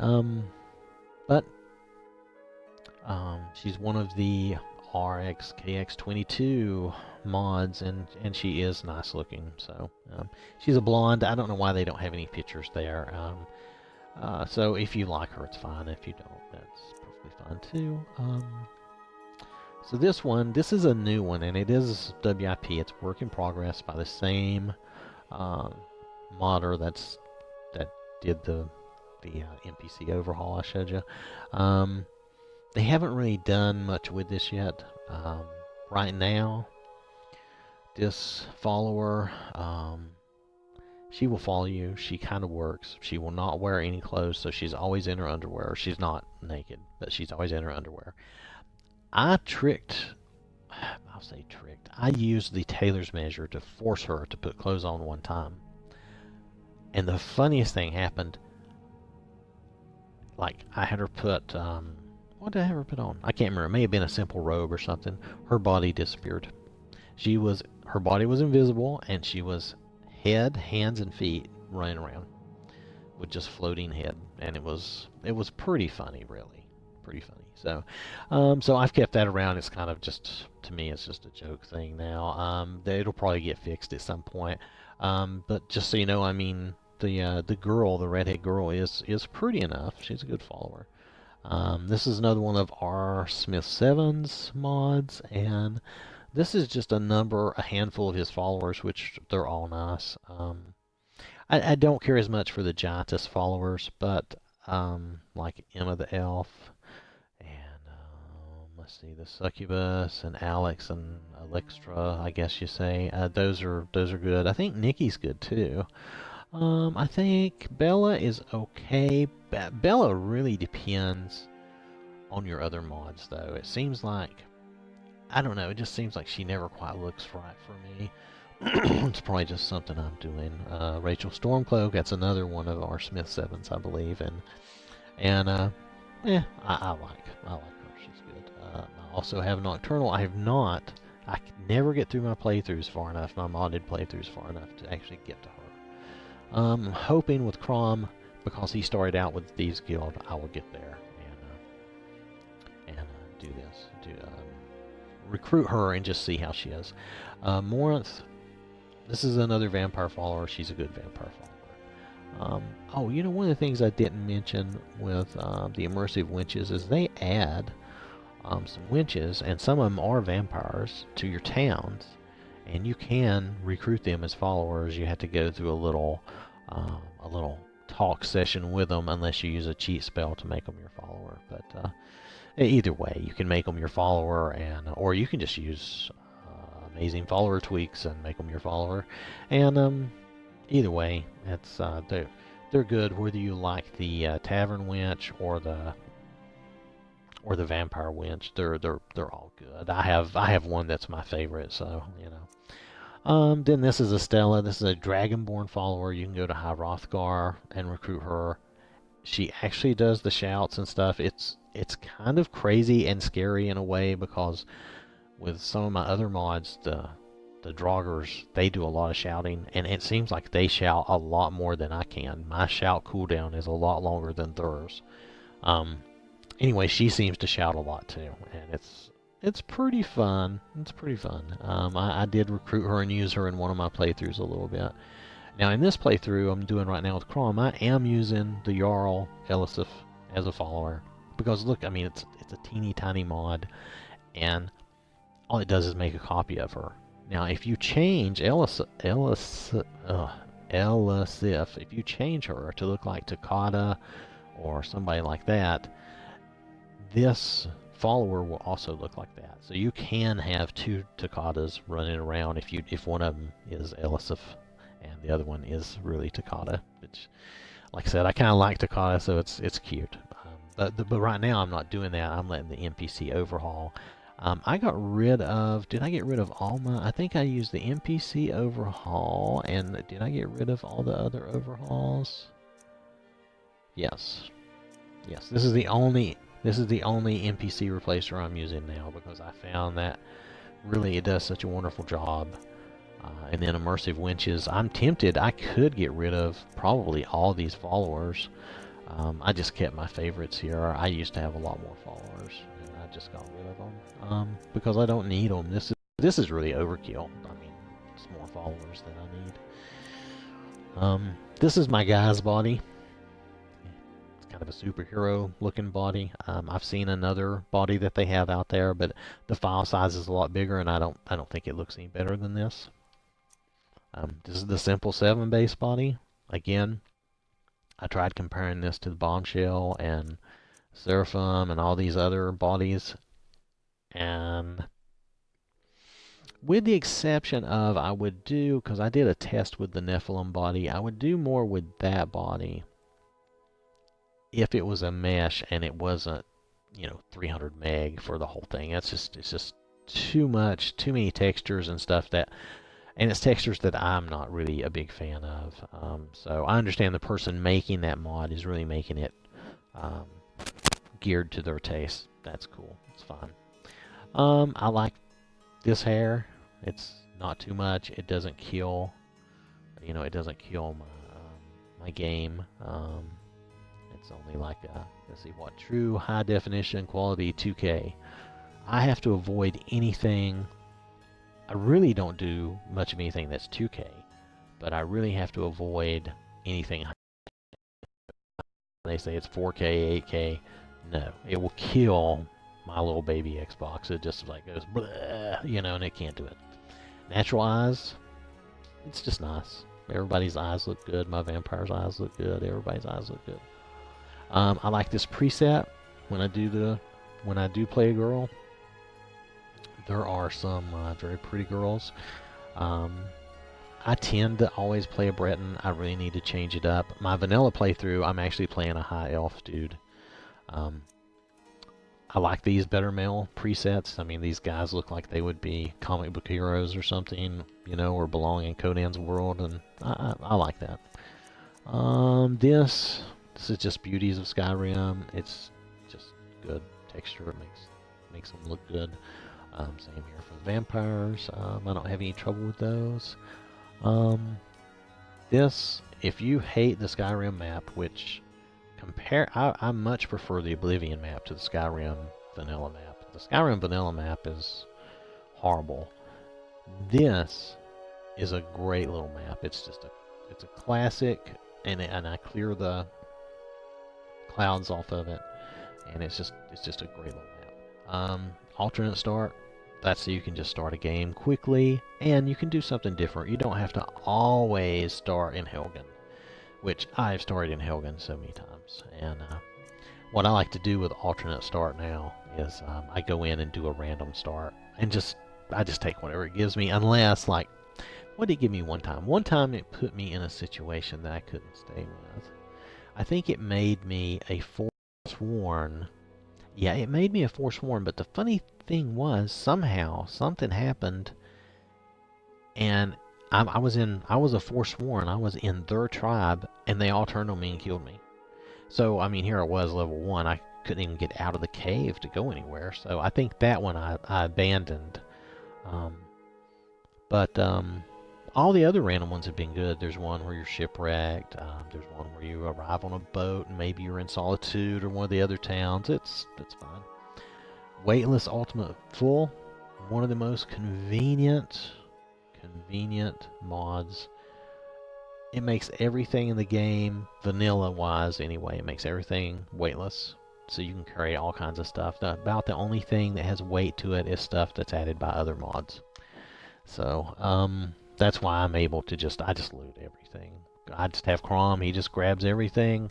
she's one of the RXKX22 mods, and she is nice looking. So she's a blonde. I don't know why they don't have any pictures there. So if you like her, it's fine. If you don't, that's perfectly fine too. So this is a new one, and it is WIP. It's work in progress by the same modder that did the NPC overhaul I showed you. They haven't really done much with this yet. Right now, this follower She will follow you. She kind of works. She will not wear any clothes, so she's always in her underwear. She's not naked, but she's always in her underwear. I tricked, I'll say tricked. I used the tailor's measure to force her to put clothes on one time. And the funniest thing happened. Like, I had her put, what did I have her put on? I can't remember. It may have been a simple robe or something. Her body disappeared. Her body was invisible, and she was head, hands, and feet running around with just floating head. And it was pretty funny, really. Pretty funny. So I've kept that around. It's kind of just, to me, it's just a joke thing now. It'll probably get fixed at some point. But just so you know, I mean, the girl, the redhead girl, is pretty enough. She's a good follower. This is another one of our Smith 7's mods, and this is just a handful of his followers, which they're all nice. I don't care as much for the giantess followers, but like Emma the elf, and let's see, the succubus and Alex and Electra, I guess you say. Those are good. I think Nikki's good too. I think Bella is okay. Bella really depends on your other mods, though. It seems like, I don't know, it just seems like she never quite looks right for me. It's probably just something I'm doing. Rachel Stormcloak, that's another one of our Smith 7's, I believe, and I like her. She's good. I also have Nocturnal. I never get through my playthroughs far enough, my modded playthroughs far enough to actually get to her. I'm hoping with Crom, because he started out with Thieves Guild, I will get there and do this. Recruit her and just see how she is. Morinth, this is another vampire follower. She's a good vampire follower. Oh, you know, one of the things I didn't mention with the immersive winches is they add some winches, and some of them are vampires, to your towns. And you can recruit them as followers. You have to go through a little talk session with them, unless you use a cheat spell to make them your follower. But either way, you can make them your follower, or you can just use amazing follower tweaks and make them your follower. And either way, it's they're good, whether you like the tavern winch or the vampire winch. They're all good. I have one that's my favorite, so you know. Then this is Estella. This is a Dragonborn follower. You can go to High Hrothgar and recruit her. She actually does the shouts and stuff. It's kind of crazy and scary in a way, because with some of my other mods, the Draugrs, they do a lot of shouting, and it seems like they shout a lot more than I can. My shout cooldown is a lot longer than theirs. Anyway, she seems to shout a lot too, and it's pretty fun. It's pretty fun. I did recruit her and use her in one of my playthroughs a little bit. Now, in this playthrough I'm doing right now with Crom, I am using the Jarl Elisif as a follower. Because look, I mean, it's a teeny tiny mod, and all it does is make a copy of her. Now, if you change Elisif, if you change her to look like Takata or somebody like that, this follower will also look like that. So you can have two Takatas running around if one of them is Elisif and the other one is really Takata. Which, like I said, I kind of like Takata, so it's cute. But right now I'm not doing that. I'm letting the NPC overhaul. I got rid of. Did I get rid of all my? I think I used the NPC overhaul, and did I get rid of all the other overhauls? Yes. Yes. This is the only NPC replacer I'm using now, because I found that really it does such a wonderful job. And then immersive winches, I'm tempted, I could get rid of probably all these followers. I just kept my favorites here. I used to have a lot more followers, and I just got rid of them because I don't need them. This is really overkill. I mean, it's more followers than I need. This is my guy's body. Kind of a superhero looking body. I've seen another body that they have out there, but the file size is a lot bigger, and I don't think it looks any better than this. This is the Simple 7 base body. Again, I tried comparing this to the Bombshell and Seraphim and all these other bodies, and With the exception of, I would do, because I did a test with the Nephilim body, I would do more with that body if it was a mesh and it wasn't, 300 meg for the whole thing. It's just too much, too many textures and stuff and it's textures that I'm not really a big fan of. So I understand the person making that mod is really making it geared to their taste. That's cool. It's fine. I like this hair. It's not too much. It doesn't kill. It doesn't kill my game. It's only like let's see what, true high definition quality 2K. I have to avoid anything. I really don't do much of anything that's 2K, but I really have to avoid anything. They say it's 4K, 8K. No, it will kill my little baby Xbox. It just like goes, bleh, and it can't do it. Natural eyes, it's just nice. Everybody's eyes look good. My vampire's eyes look good. Everybody's eyes look good. I like this preset when I do play a girl. There are some very pretty girls. I tend to always play a Breton. I really need to change it up. My vanilla playthrough, I'm actually playing a high elf dude. I like these better male presets. I mean, these guys look like they would be comic book heroes or something, or belong in Conan's world, and I like that. This is just beauties of Skyrim. It's just good texture. It makes them look good. Same here for the vampires. I don't have any trouble with those. This, if you hate the Skyrim map, which I much prefer the Oblivion map to the Skyrim vanilla map. The Skyrim vanilla map is horrible. This is a great little map. It's a classic, and I clear the clouds off of it, and it's just a great little map. Alternate start. That's so you can just start a game quickly, and you can do something different. You don't have to always start in Helgen, which I've started in Helgen so many times. And what I like to do with alternate start now is I go in and do a random start, and I just take whatever it gives me, unless, like, what did it give me one time? One time it put me in a situation that I couldn't stay with. I think it made me a Forsworn. Yeah, it made me a Forsworn, but the funny thing was, somehow something happened, and I was a Forsworn. I was in their tribe, and they all turned on me and killed me. So, I mean, here I was, level 1. I couldn't even get out of the cave to go anywhere. So, I think that one I abandoned. But all the other random ones have been good. There's one where you're shipwrecked. There's one where you arrive on a boat, and maybe you're in Solitude or one of the other towns. It's fine. Weightless Ultimate Full. One of the most convenient mods. It makes everything in the game, vanilla-wise anyway, it makes everything weightless. So you can carry all kinds of stuff. About the only thing that has weight to it is stuff that's added by other mods. So, that's why I'm able to I just loot everything. I just have Crom, he just grabs everything,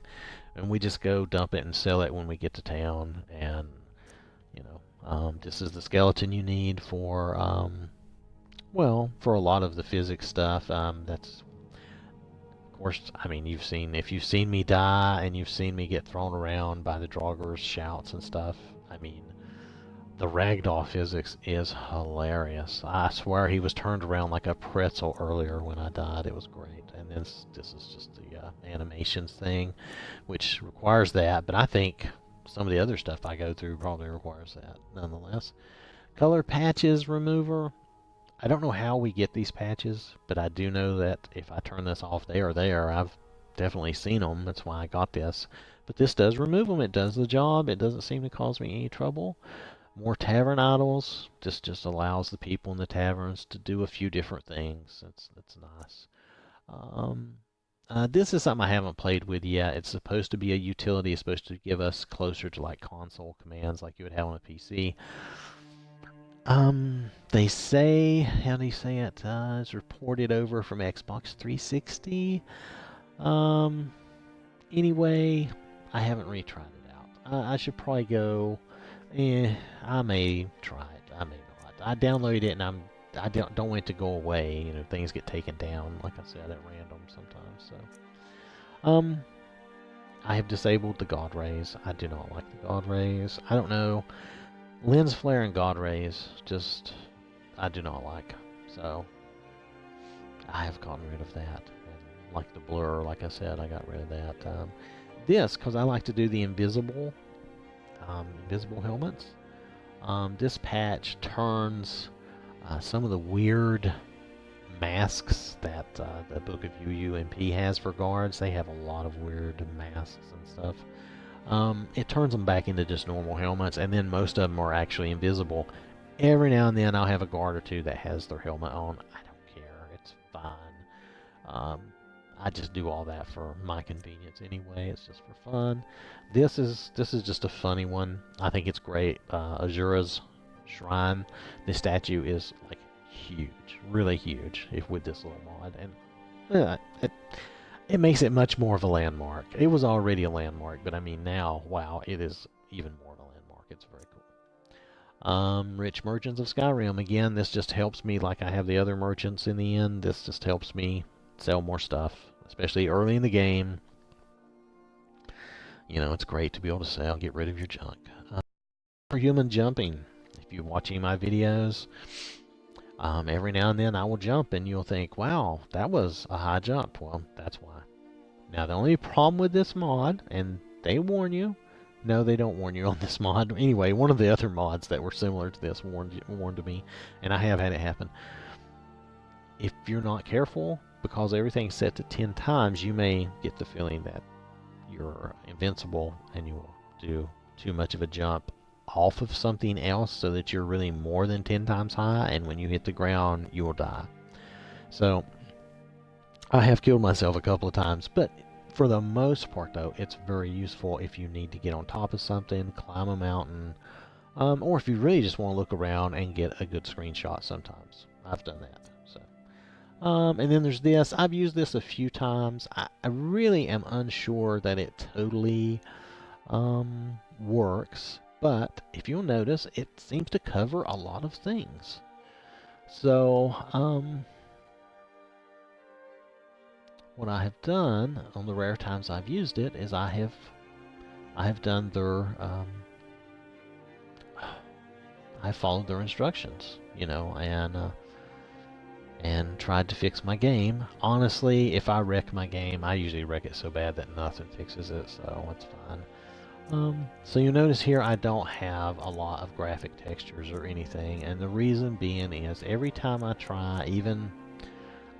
and we just go dump it and sell it when we get to town. And, this is the skeleton you need for, for a lot of the physics stuff. That's, of course, I mean, if you've seen me die and you've seen me get thrown around by the Draugrs shouts and stuff, I mean, the ragdoll physics is hilarious. I swear he was turned around like a pretzel earlier when I died. It was great. And this is just the animations thing, which requires that. But I think some of the other stuff I go through probably requires that nonetheless. Color patches remover. I don't know how we get these patches, but I do know that if I turn this off, they are there. I've definitely seen them. That's why I got this. But this does remove them. It does the job. It doesn't seem to cause me any trouble. More tavern idols. Just allows the people in the taverns to do a few different things. That's nice. This is something I haven't played with yet. It's supposed to be a utility. It's supposed to give us closer to like console commands like you would have on a PC. They say, how do you say it? It's reported over from Xbox 360. Anyway, I haven't really tried it out. I should probably go. I may try it. I may not. I downloaded it and I'm I don't want it to go away. You know, things get taken down, like I said, at random sometimes. So, I have disabled the God Rays. I do not like the God Rays. I don't know. Lens flare and God Rays, just, I do not like. So, I have gotten rid of that. And like the blur, like I said, I got rid of that. This, because I like to do the invisible helmets. This patch turns some of the weird masks that the Book of UUMP has for guards. They have a lot of weird masks and stuff. It turns them back into just normal helmets, and then most of them are actually invisible. Every now and then I'll have a guard or two that has their helmet on. I don't care. It's fine. I just do all that for my convenience anyway. It's just for fun. This is just a funny one. I think it's great. Azura's Shrine. The statue is like huge, really huge, if with this little mod, and it makes it much more of a landmark. It was already a landmark, but I mean now, wow, it is even more of a landmark. It's very cool. Rich Merchants of Skyrim. Again, this just helps me, like I have the other merchants in the end. This just helps me sell more stuff, especially early in the game. You know, it's great to be able to sell, get rid of your junk. For human jumping, if you're watching my videos, every now and then I will jump and you'll think, wow, that was a high jump. Well, that's why. Now, the only problem with this mod, and they warn you, no, they don't warn you on this mod. Anyway, one of the other mods that were similar to this warned me, and I have had it happen. If you're not careful, because everything's set to 10 times, you may get the feeling that you're invincible and you will do too much of a jump off of something else so that you're really more than 10 times high, and when you hit the ground, you will die. So, I have killed myself a couple of times, but for the most part, though, it's very useful if you need to get on top of something, climb a mountain, or if you really just want to look around and get a good screenshot sometimes. I've done that. So, and then there's this. I've used this a few times. I really am unsure that it totally works, but if you'll notice, it seems to cover a lot of things. So, what I have done on the rare times I've used it is I have done their I followed their instructions, you know, and tried to fix my game. Honestly, if I wreck my game, I usually wreck it so bad that nothing fixes it, so it's fine. So you notice here I don't have a lot of graphic textures or anything, and the reason being is every time I try, even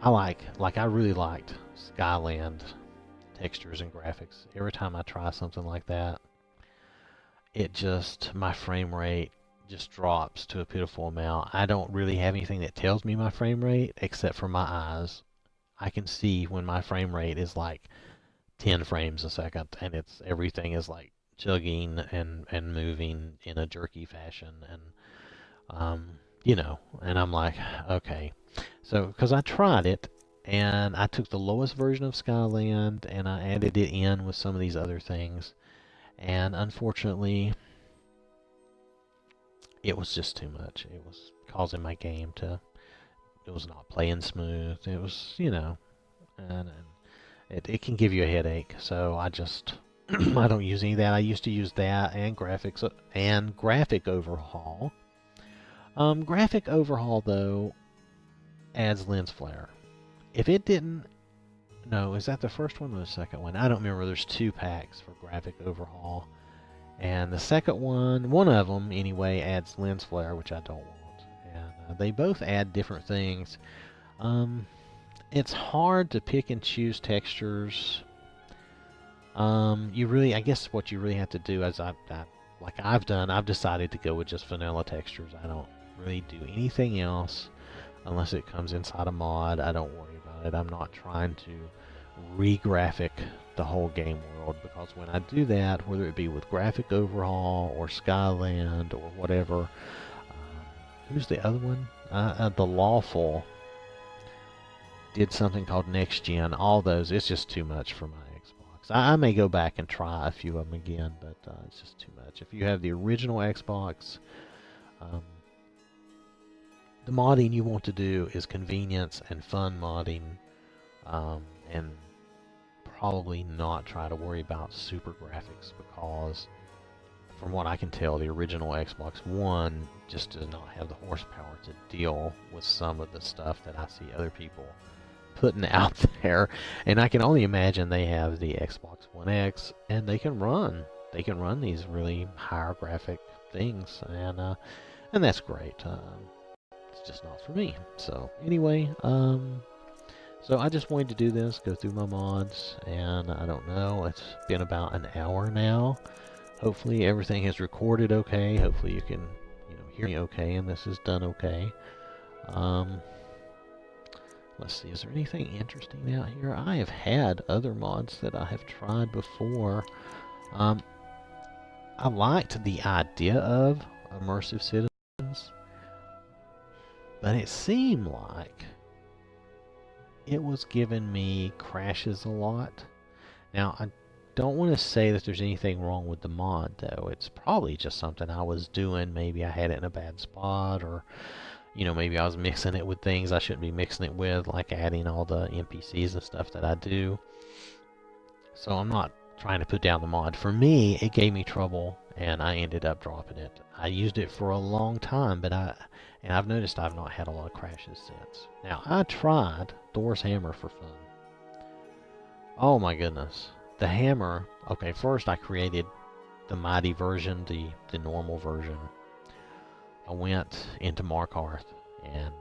I really liked Skyland textures and graphics. Every time I try something like that, my frame rate just drops to a pitiful amount. I don't really have anything that tells me my frame rate except for my eyes. I can see when my frame rate is like 10 frames a second, and everything is like chugging and moving in a jerky fashion, and you know, and I'm like, okay. So, because I tried it, and I took the lowest version of Skyland, and I added it in with some of these other things, and unfortunately, it was just too much. It was causing my game it was not playing smooth. It was, you know, and it can give you a headache, so I just, I don't use any of that. I used to use that and graphics and graphic overhaul. Graphic overhaul, though, adds lens flare. If it didn't, no, is that the first one or the second one? I don't remember. There's 2 packs for graphic overhaul, and the second one of them anyway, adds lens flare, which I don't want. And they both add different things. It's hard to pick and choose textures. I guess what you really have to do, as like I've done, I've decided to go with just vanilla textures. I don't really do anything else unless it comes inside a mod. I don't worry about it. I'm not trying to re-graphic the whole game world, because when I do that, whether it be with graphic overhaul or Skyland or whatever, who's the other one? The Lawful did something called Next Gen. All those, it's just too much for my Xbox. I may go back and try a few of them again, but it's just too much. If you have the original Xbox, the modding you want to do is convenience and fun modding, and probably not try to worry about super graphics, because from what I can tell, the original Xbox One just does not have the horsepower to deal with some of the stuff that I see other people putting out there. And I can only imagine they have the Xbox One X, and they can run these really higher graphic things, and that's great. It's just not for me. So anyway, so I just wanted to do this, go through my mods, and I don't know, it's been about an hour now. Hopefully everything is recorded okay. Hopefully you can, hear me okay, and this is done okay. Let's see, is there anything interesting out here? I have had other mods that I have tried before. I liked the idea of immersive citizens, but it seemed like it was giving me crashes a lot. Now, I don't want to say that there's anything wrong with the mod, though. It's probably just something I was doing. Maybe I had it in a bad spot, or maybe I was mixing it with things I shouldn't be mixing it with, like adding all the NPCs and stuff that I do. So I'm not trying to put down the mod. For me, it gave me trouble, and I ended up dropping it. I used it for a long time, but I've noticed I've not had a lot of crashes since. Now, I tried Thor's hammer for fun. Oh my goodness. The hammer, okay, first I created the mighty version, the normal version. I went into Markarth, and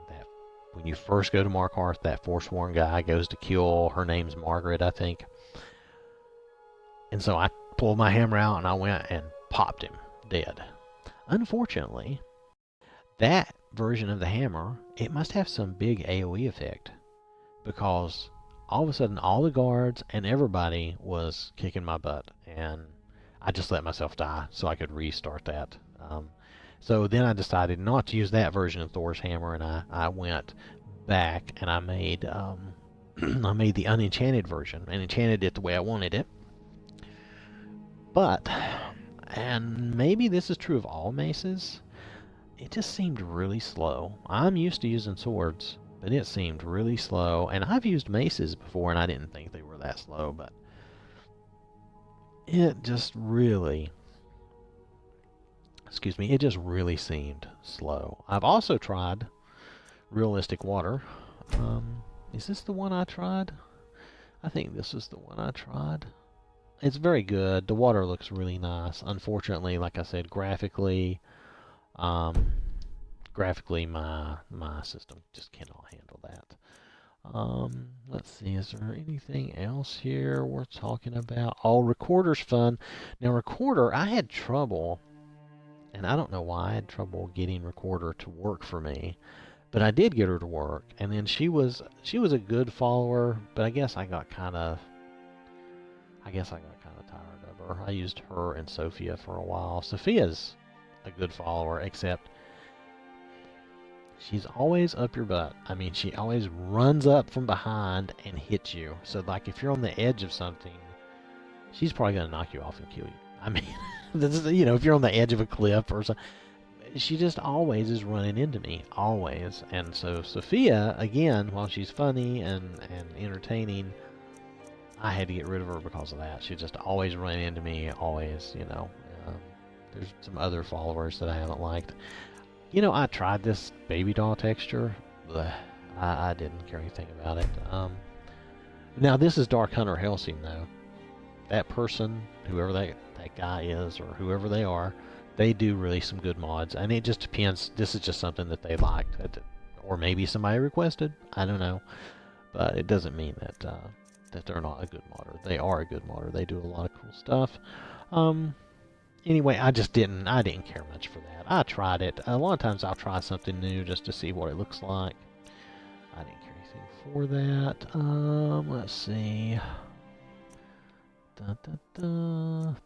when you first go to Markarth, that Forsworn guy goes to kill, her name's Margaret, I think. And so I pulled my hammer out, and I went and popped him dead. Unfortunately, that version of the hammer, it must have some big AoE effect, because all of a sudden all the guards and everybody was kicking my butt, and I just let myself die so I could restart that. So then I decided not to use that version of Thor's hammer, and I went back and I made I made the unenchanted version and enchanted it the way I wanted it. But, and maybe this is true of all maces, it just seemed really slow. I'm used to using swords, but it seemed really slow. And I've used maces before, and I didn't think they were that slow, but it just really, it just really seemed slow. I've also tried realistic water. Is this the one I tried? I think this is the one I tried. It's very good. The water looks really nice. Unfortunately, like I said, graphically my system just cannot handle that. Let's see, is there anything else here worth talking about? Oh, Recorder's fun. Now, Recorder, I had trouble, and I don't know why I had trouble getting Recorder to work for me, but I did get her to work. And then she was a good follower, but I guess I got kind of tired of her. I used her and Sophia for a while. Sophia's a good follower, except she's always up your butt. I mean, she always runs up from behind and hits you. So, like, if you're on the edge of something, she's probably going to knock you off and kill you. I mean, this is, if you're on the edge of a cliff or something, she just always is running into me. Always. And so, Sophia, again, while she's funny and entertaining, I had to get rid of her because of that. She just always ran into me, always, There's some other followers that I haven't liked. I tried this baby doll texture. Blech, I didn't care anything about it. Now, this is Dark Hunter Helsing, though. That person, whoever that guy is, or whoever they are, they do really some good mods. And it just depends. This is just something that they liked. Or maybe somebody requested. I don't know. But it doesn't mean that they're not a good modder. They are a good modder. They do a lot of cool stuff. Anyway, I didn't care much for that. I tried it. A lot of times I'll try something new just to see what it looks like. I didn't care anything for that. Let's see.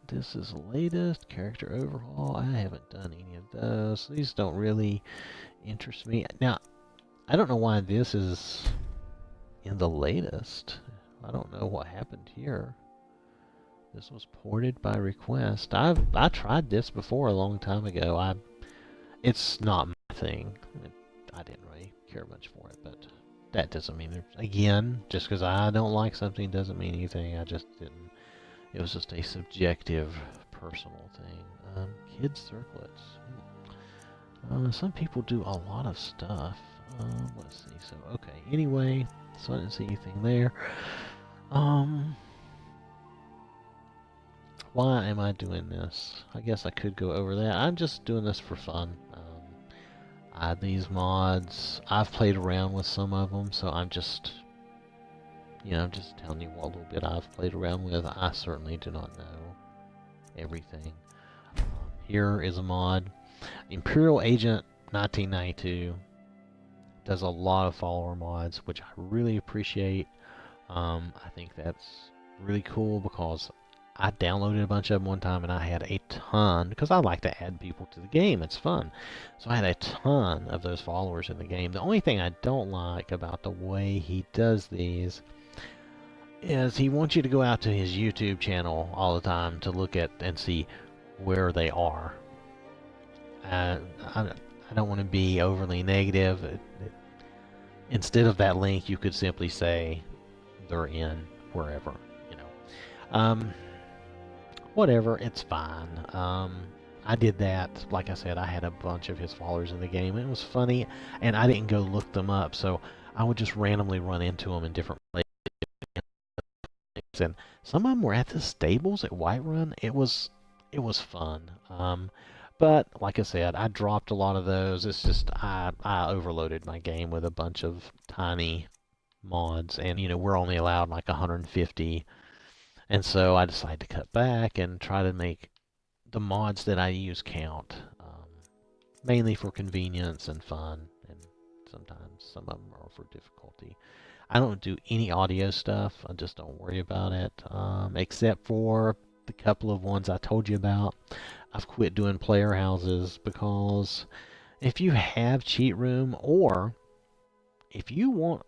This is the latest character overhaul. I haven't done any of those. These don't really interest me. Now, I don't know why this is in the latest. I don't know what happened here. This was ported by request. I tried this before a long time ago. It's not my thing. I didn't really care much for it, but that doesn't mean, again, just because I don't like something doesn't mean anything. I just didn't. It was just a subjective, personal thing. Kids circlets. Some people do a lot of stuff. Let's see. So, okay. Anyway, so I didn't see anything there. Why am I doing this? I guess I could go over that. I'm just doing this for fun. These mods, I've played around with some of them, so I'm just, just telling you what little bit I've played around with. I certainly do not know everything. Here is a mod. Imperial Agent 1992 does a lot of follower mods, which I really appreciate. I think that's really cool because I downloaded a bunch of them one time and I had a ton, because I like to add people to the game, it's fun. So I had a ton of those followers in the game. The only thing I don't like about the way he does these is he wants you to go out to his YouTube channel all the time to look at and see where they are. I don't want to be overly negative. Instead of that link, you could simply say they're in wherever, whatever, it's fine. I did that. Like I said, I had a bunch of his followers in the game. It was funny, and I didn't go look them up, so I would just randomly run into them in different places. And some of them were at the stables at Whiterun. It was fun. But like I said, I dropped a lot of those. It's just I overloaded my game with a bunch of tiny mods, and we're only allowed like 150. And so I decided to cut back and try to make the mods that I use count, mainly for convenience and fun, and sometimes some of them are for difficulty. I don't do any audio stuff. I just don't worry about it, except for the couple of ones I told you about. I've quit doing player houses because if you have cheat room, or if you want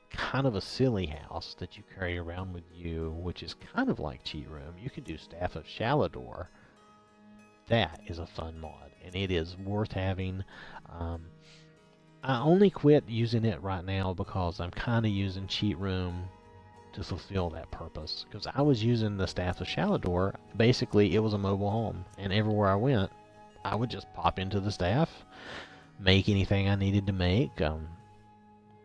kind of a silly house that you carry around with you, which is kind of like cheat room, you can do Staff of Shalador. That is a fun mod, and it is worth having. I only quit using it right now because I'm kind of using cheat room to fulfill that purpose. Because I was using the Staff of Shalador, basically it was a mobile home, and everywhere I went, I would just pop into the staff, make anything I needed to make,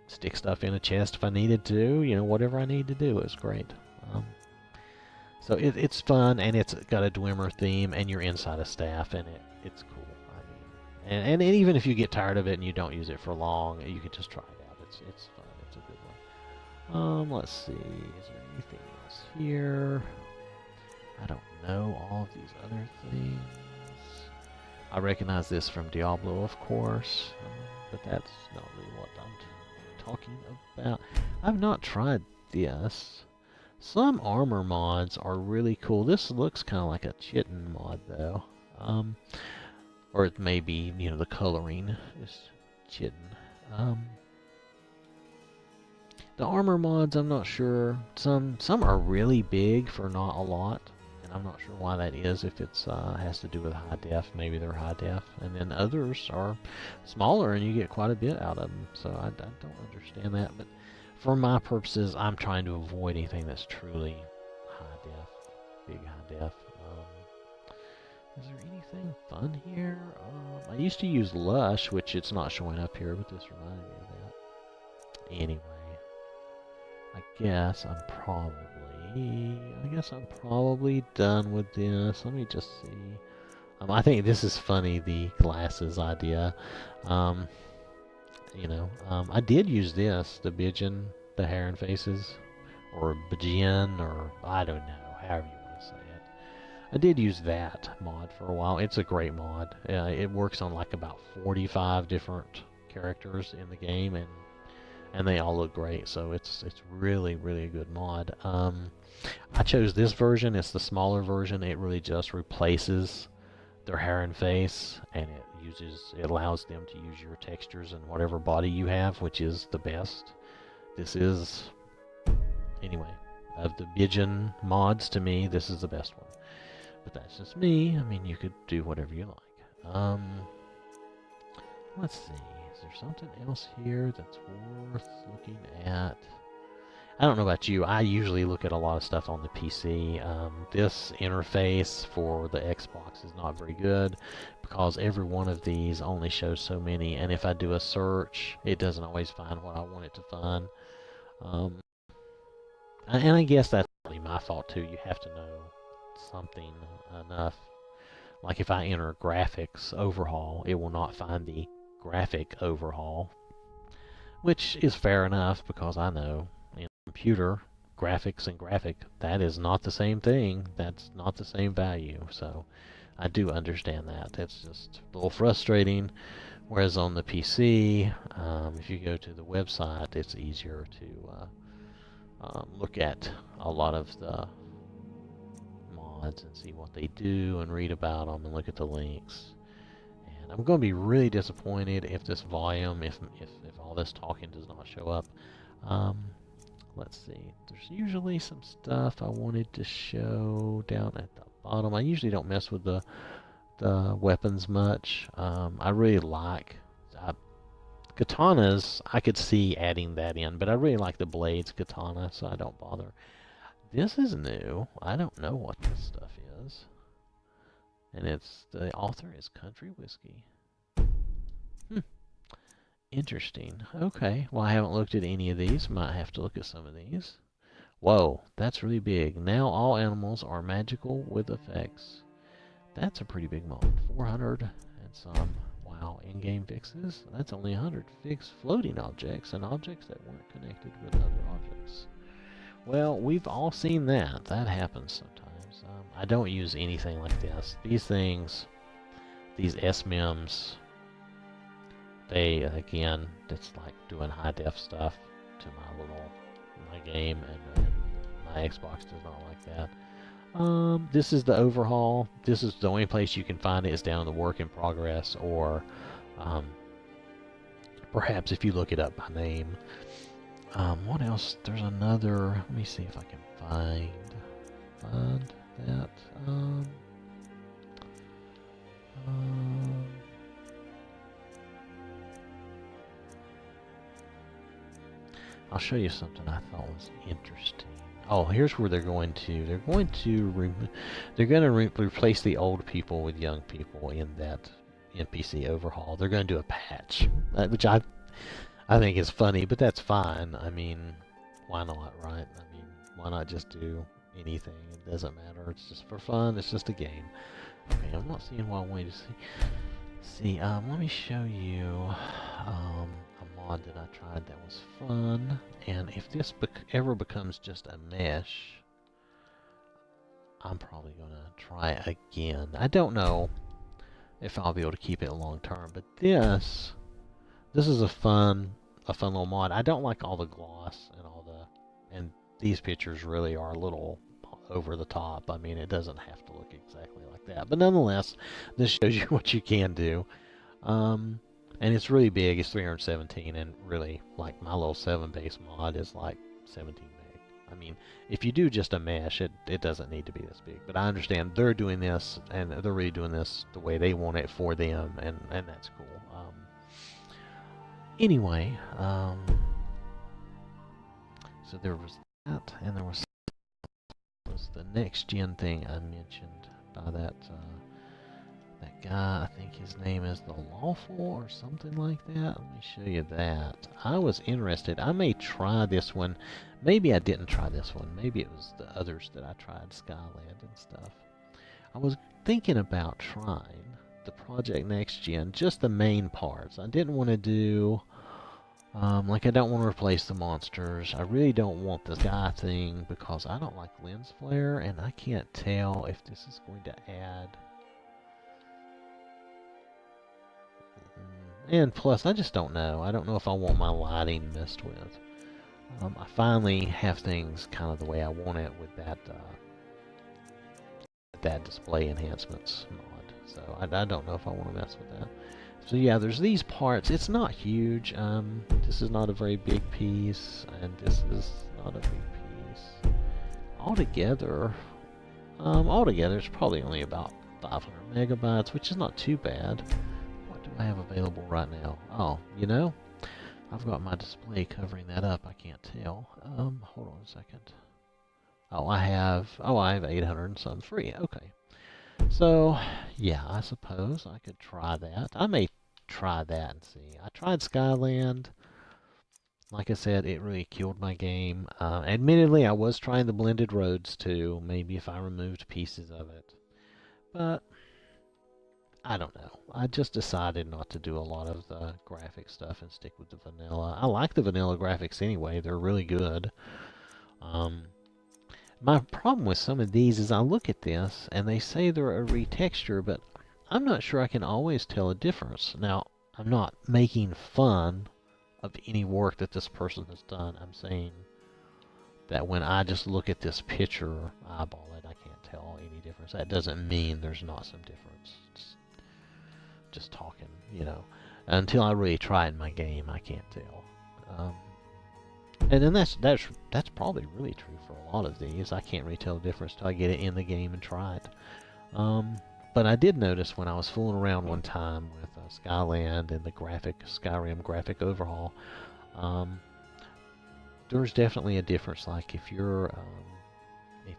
stick stuff in a chest if I needed to, whatever I need to do. It was great. So it's fun, and it's got a Dwemer theme, and you're inside a staff, and it's cool. I mean, and even if you get tired of it and you don't use it for long, you can just try it out. It's fun. It's a good one. Let's see. Is there anything else here? I don't know all of these other things. I recognize this from Diablo, of course, but that's not really what I'm talking about. I've not tried this. Some armor mods are really cool. This looks kind of like a Chitin mod, though. Or it may be, the coloring is Chitin. The armor mods, I'm not sure. Some are really big for not a lot, and I'm not sure why that is. If it's has to do with high def, maybe they're high def, and then others are smaller, and you get quite a bit out of them. So I don't understand that, but for my purposes, I'm trying to avoid anything that's truly high def, big high def. Is there anything fun here? I used to use Lush, which it's not showing up here, but this reminded me of that. Anyway, I guess I'm probably done with this. Let me just see. I think this is funny, the glasses idea. I did use this, the Bidgen, the Heron Faces, or Bajin, or I don't know, however you want to say it. I did use that mod for a while. It's a great mod. It works on like about 45 different characters in the game, and they all look great. So it's really, really a good mod. I chose this version. It's the smaller version. It really just replaces their Heron Face, and it allows them to use your textures and whatever body you have, which is the best. This is, anyway, of the Bidgen mods, to me, this is the best one. But that's just me. I mean, you could do whatever you like. Let's see. Is there something else here that's worth looking at? I don't know about you. I usually look at a lot of stuff on the PC. This interface for the Xbox is not very good because every one of these only shows so many, and if I do a search, it doesn't always find what I want it to find. And I guess that's really my fault too. You have to know something enough. Like if I enter graphics overhaul, it will not find the graphic overhaul, which is fair enough because I know in computer graphics and graphic, that is not the same thing. That's not the same value. So I do understand that. It's just a little frustrating. Whereas on the PC, if you go to the website, it's easier to look at a lot of the mods and see what they do and read about them and look at the links. And I'm going to be really disappointed if this volume, if all this talking does not show up. Let's see. There's usually some stuff I wanted to show down at the bottom. I usually don't mess with the weapons much. I really like katanas. I could see adding that in, but I really like the blades katana, so I don't bother. This is new. I don't know what this stuff is. And the author is Country Whiskey. Interesting. Okay. Well, I haven't looked at any of these. Might have to look at some of these. Whoa, that's really big. Now all animals are magical with effects. That's a pretty big mod. 400 and some. Wow, in-game fixes. That's only 100. Fix floating objects and objects that weren't connected with other objects. Well, we've all seen that. That happens sometimes. I don't use anything like this. These things, these SMEMs, they, again, it's like doing high-def stuff to my game, and my Xbox does not like that. This is the overhaul. This is the only place you can find it is down in the work in progress, or perhaps if you look it up by name. What else? There's another. Let me see if I can find that. I'll show you something I thought was interesting. Oh, here's where they're going to replace the old people with young people in that NPC overhaul. They're going to do a patch, which I think is funny, but that's fine. I mean, why not, right? I mean, why not just do anything? It doesn't matter. It's just for fun. It's just a game. Okay, I'm not seeing what I wanted to see. Let me show you a mod that I tried that was fun. And if this ever becomes just a mesh, I'm probably going to try it again. I don't know if I'll be able to keep it long term, but this is a fun little mod. I don't like all the gloss and these pictures really are a little over the top. I mean, it doesn't have to look exactly like that, but nonetheless, this shows you what you can do. And it's really big. It's 317, and really, like my little 7 base mod is like 17 meg. I mean, if you do just a mesh, it doesn't need to be this big. But I understand they're doing this, and they're really doing this the way they want it for them, and that's cool. Anyway, so there was that, and there was the next gen thing I mentioned by that guy. I think his name is The Lawful or something like that. Let me show you that. I was interested. I may try this one. Maybe I didn't try this one. Maybe it was the others that I tried, Skyland and stuff. I was thinking about trying the Project Next Gen, just the main parts. I didn't want to do like I don't want to replace the monsters. I really don't want the sky thing because I don't like lens flare, and I can't tell if this is going to add. And plus, I just don't know. I don't know if I want my lighting messed with. I finally have things kind of the way I want it with that display enhancements mod. So I don't know if I want to mess with that. So yeah, there's these parts. It's not huge. This is not a very big piece, and this is not a big piece. Altogether, it's probably only about 500 megabytes, which is not too bad. What do I have available right now? Oh, you know, I've got my display covering that up. I can't tell. Hold on a second. Oh, I have 800 and some free. Okay. So, yeah, I suppose I could try that. I may try that and see. I tried Skyland. Like I said, it really killed my game. Admittedly, I was trying the blended roads too. Maybe if I removed pieces of it. But, I don't know. I just decided not to do a lot of the graphic stuff and stick with the vanilla. I like the vanilla graphics anyway. They're really good. My problem with some of these is I look at this and they say they're a retexture, but I'm not sure I can always tell a difference. Now, I'm not making fun of any work that this person has done. I'm saying that when I just look at this picture, eyeball it, I can't tell any difference. That doesn't mean there's not some difference. It's just talking, you know. Until I really try it in my game, I can't tell. And then that's probably really true for a lot of these. I can't really tell the difference till I get it in the game and try it. But I did notice when I was fooling around one time with Skyland and the Skyrim graphic overhaul, there's definitely a difference. Like if you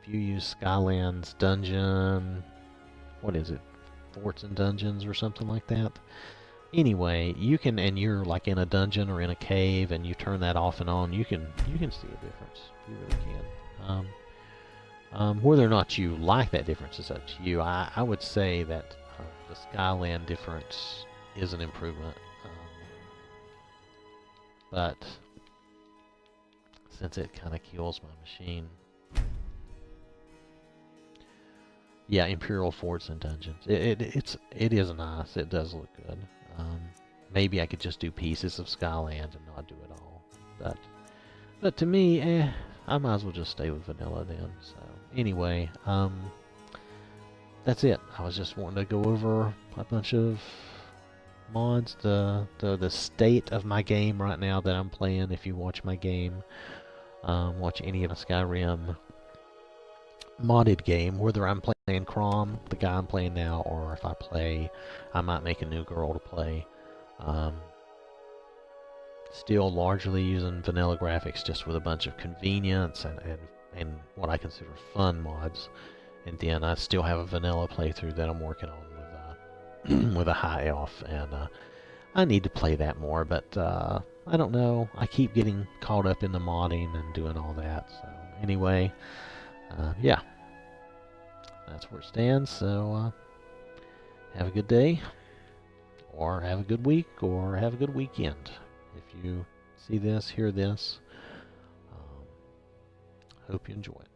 use Skyland's dungeon, what is it, Forts and Dungeons or something like that. Anyway, you can, and you're like in a dungeon or in a cave, and you turn that off and on, you can see a difference. You really can. Whether or not you like that difference is up to you. I would say that the Skyland difference is an improvement, but since it kind of kills my machine, yeah, Imperial Forts and Dungeons. It is nice. It does look good. Maybe I could just do pieces of Skyland and not do it all. But to me, I might as well just stay with vanilla then. So anyway, that's it. I was just wanting to go over a bunch of mods, the state of my game right now that I'm playing. If you watch my game, watch any of the Skyrim modded game, whether I'm playing Crom, the guy I'm playing now, or if I might make a new girl to play. Still largely using vanilla graphics, just with a bunch of convenience and what I consider fun mods. And then I still have a vanilla playthrough that I'm working on with with a high elf, and I need to play that more. But I don't know. I keep getting caught up in the modding and doing all that. So anyway. Yeah, that's where it stands. So have a good day, or have a good week, or have a good weekend. If you see this, hear this, hope you enjoy it.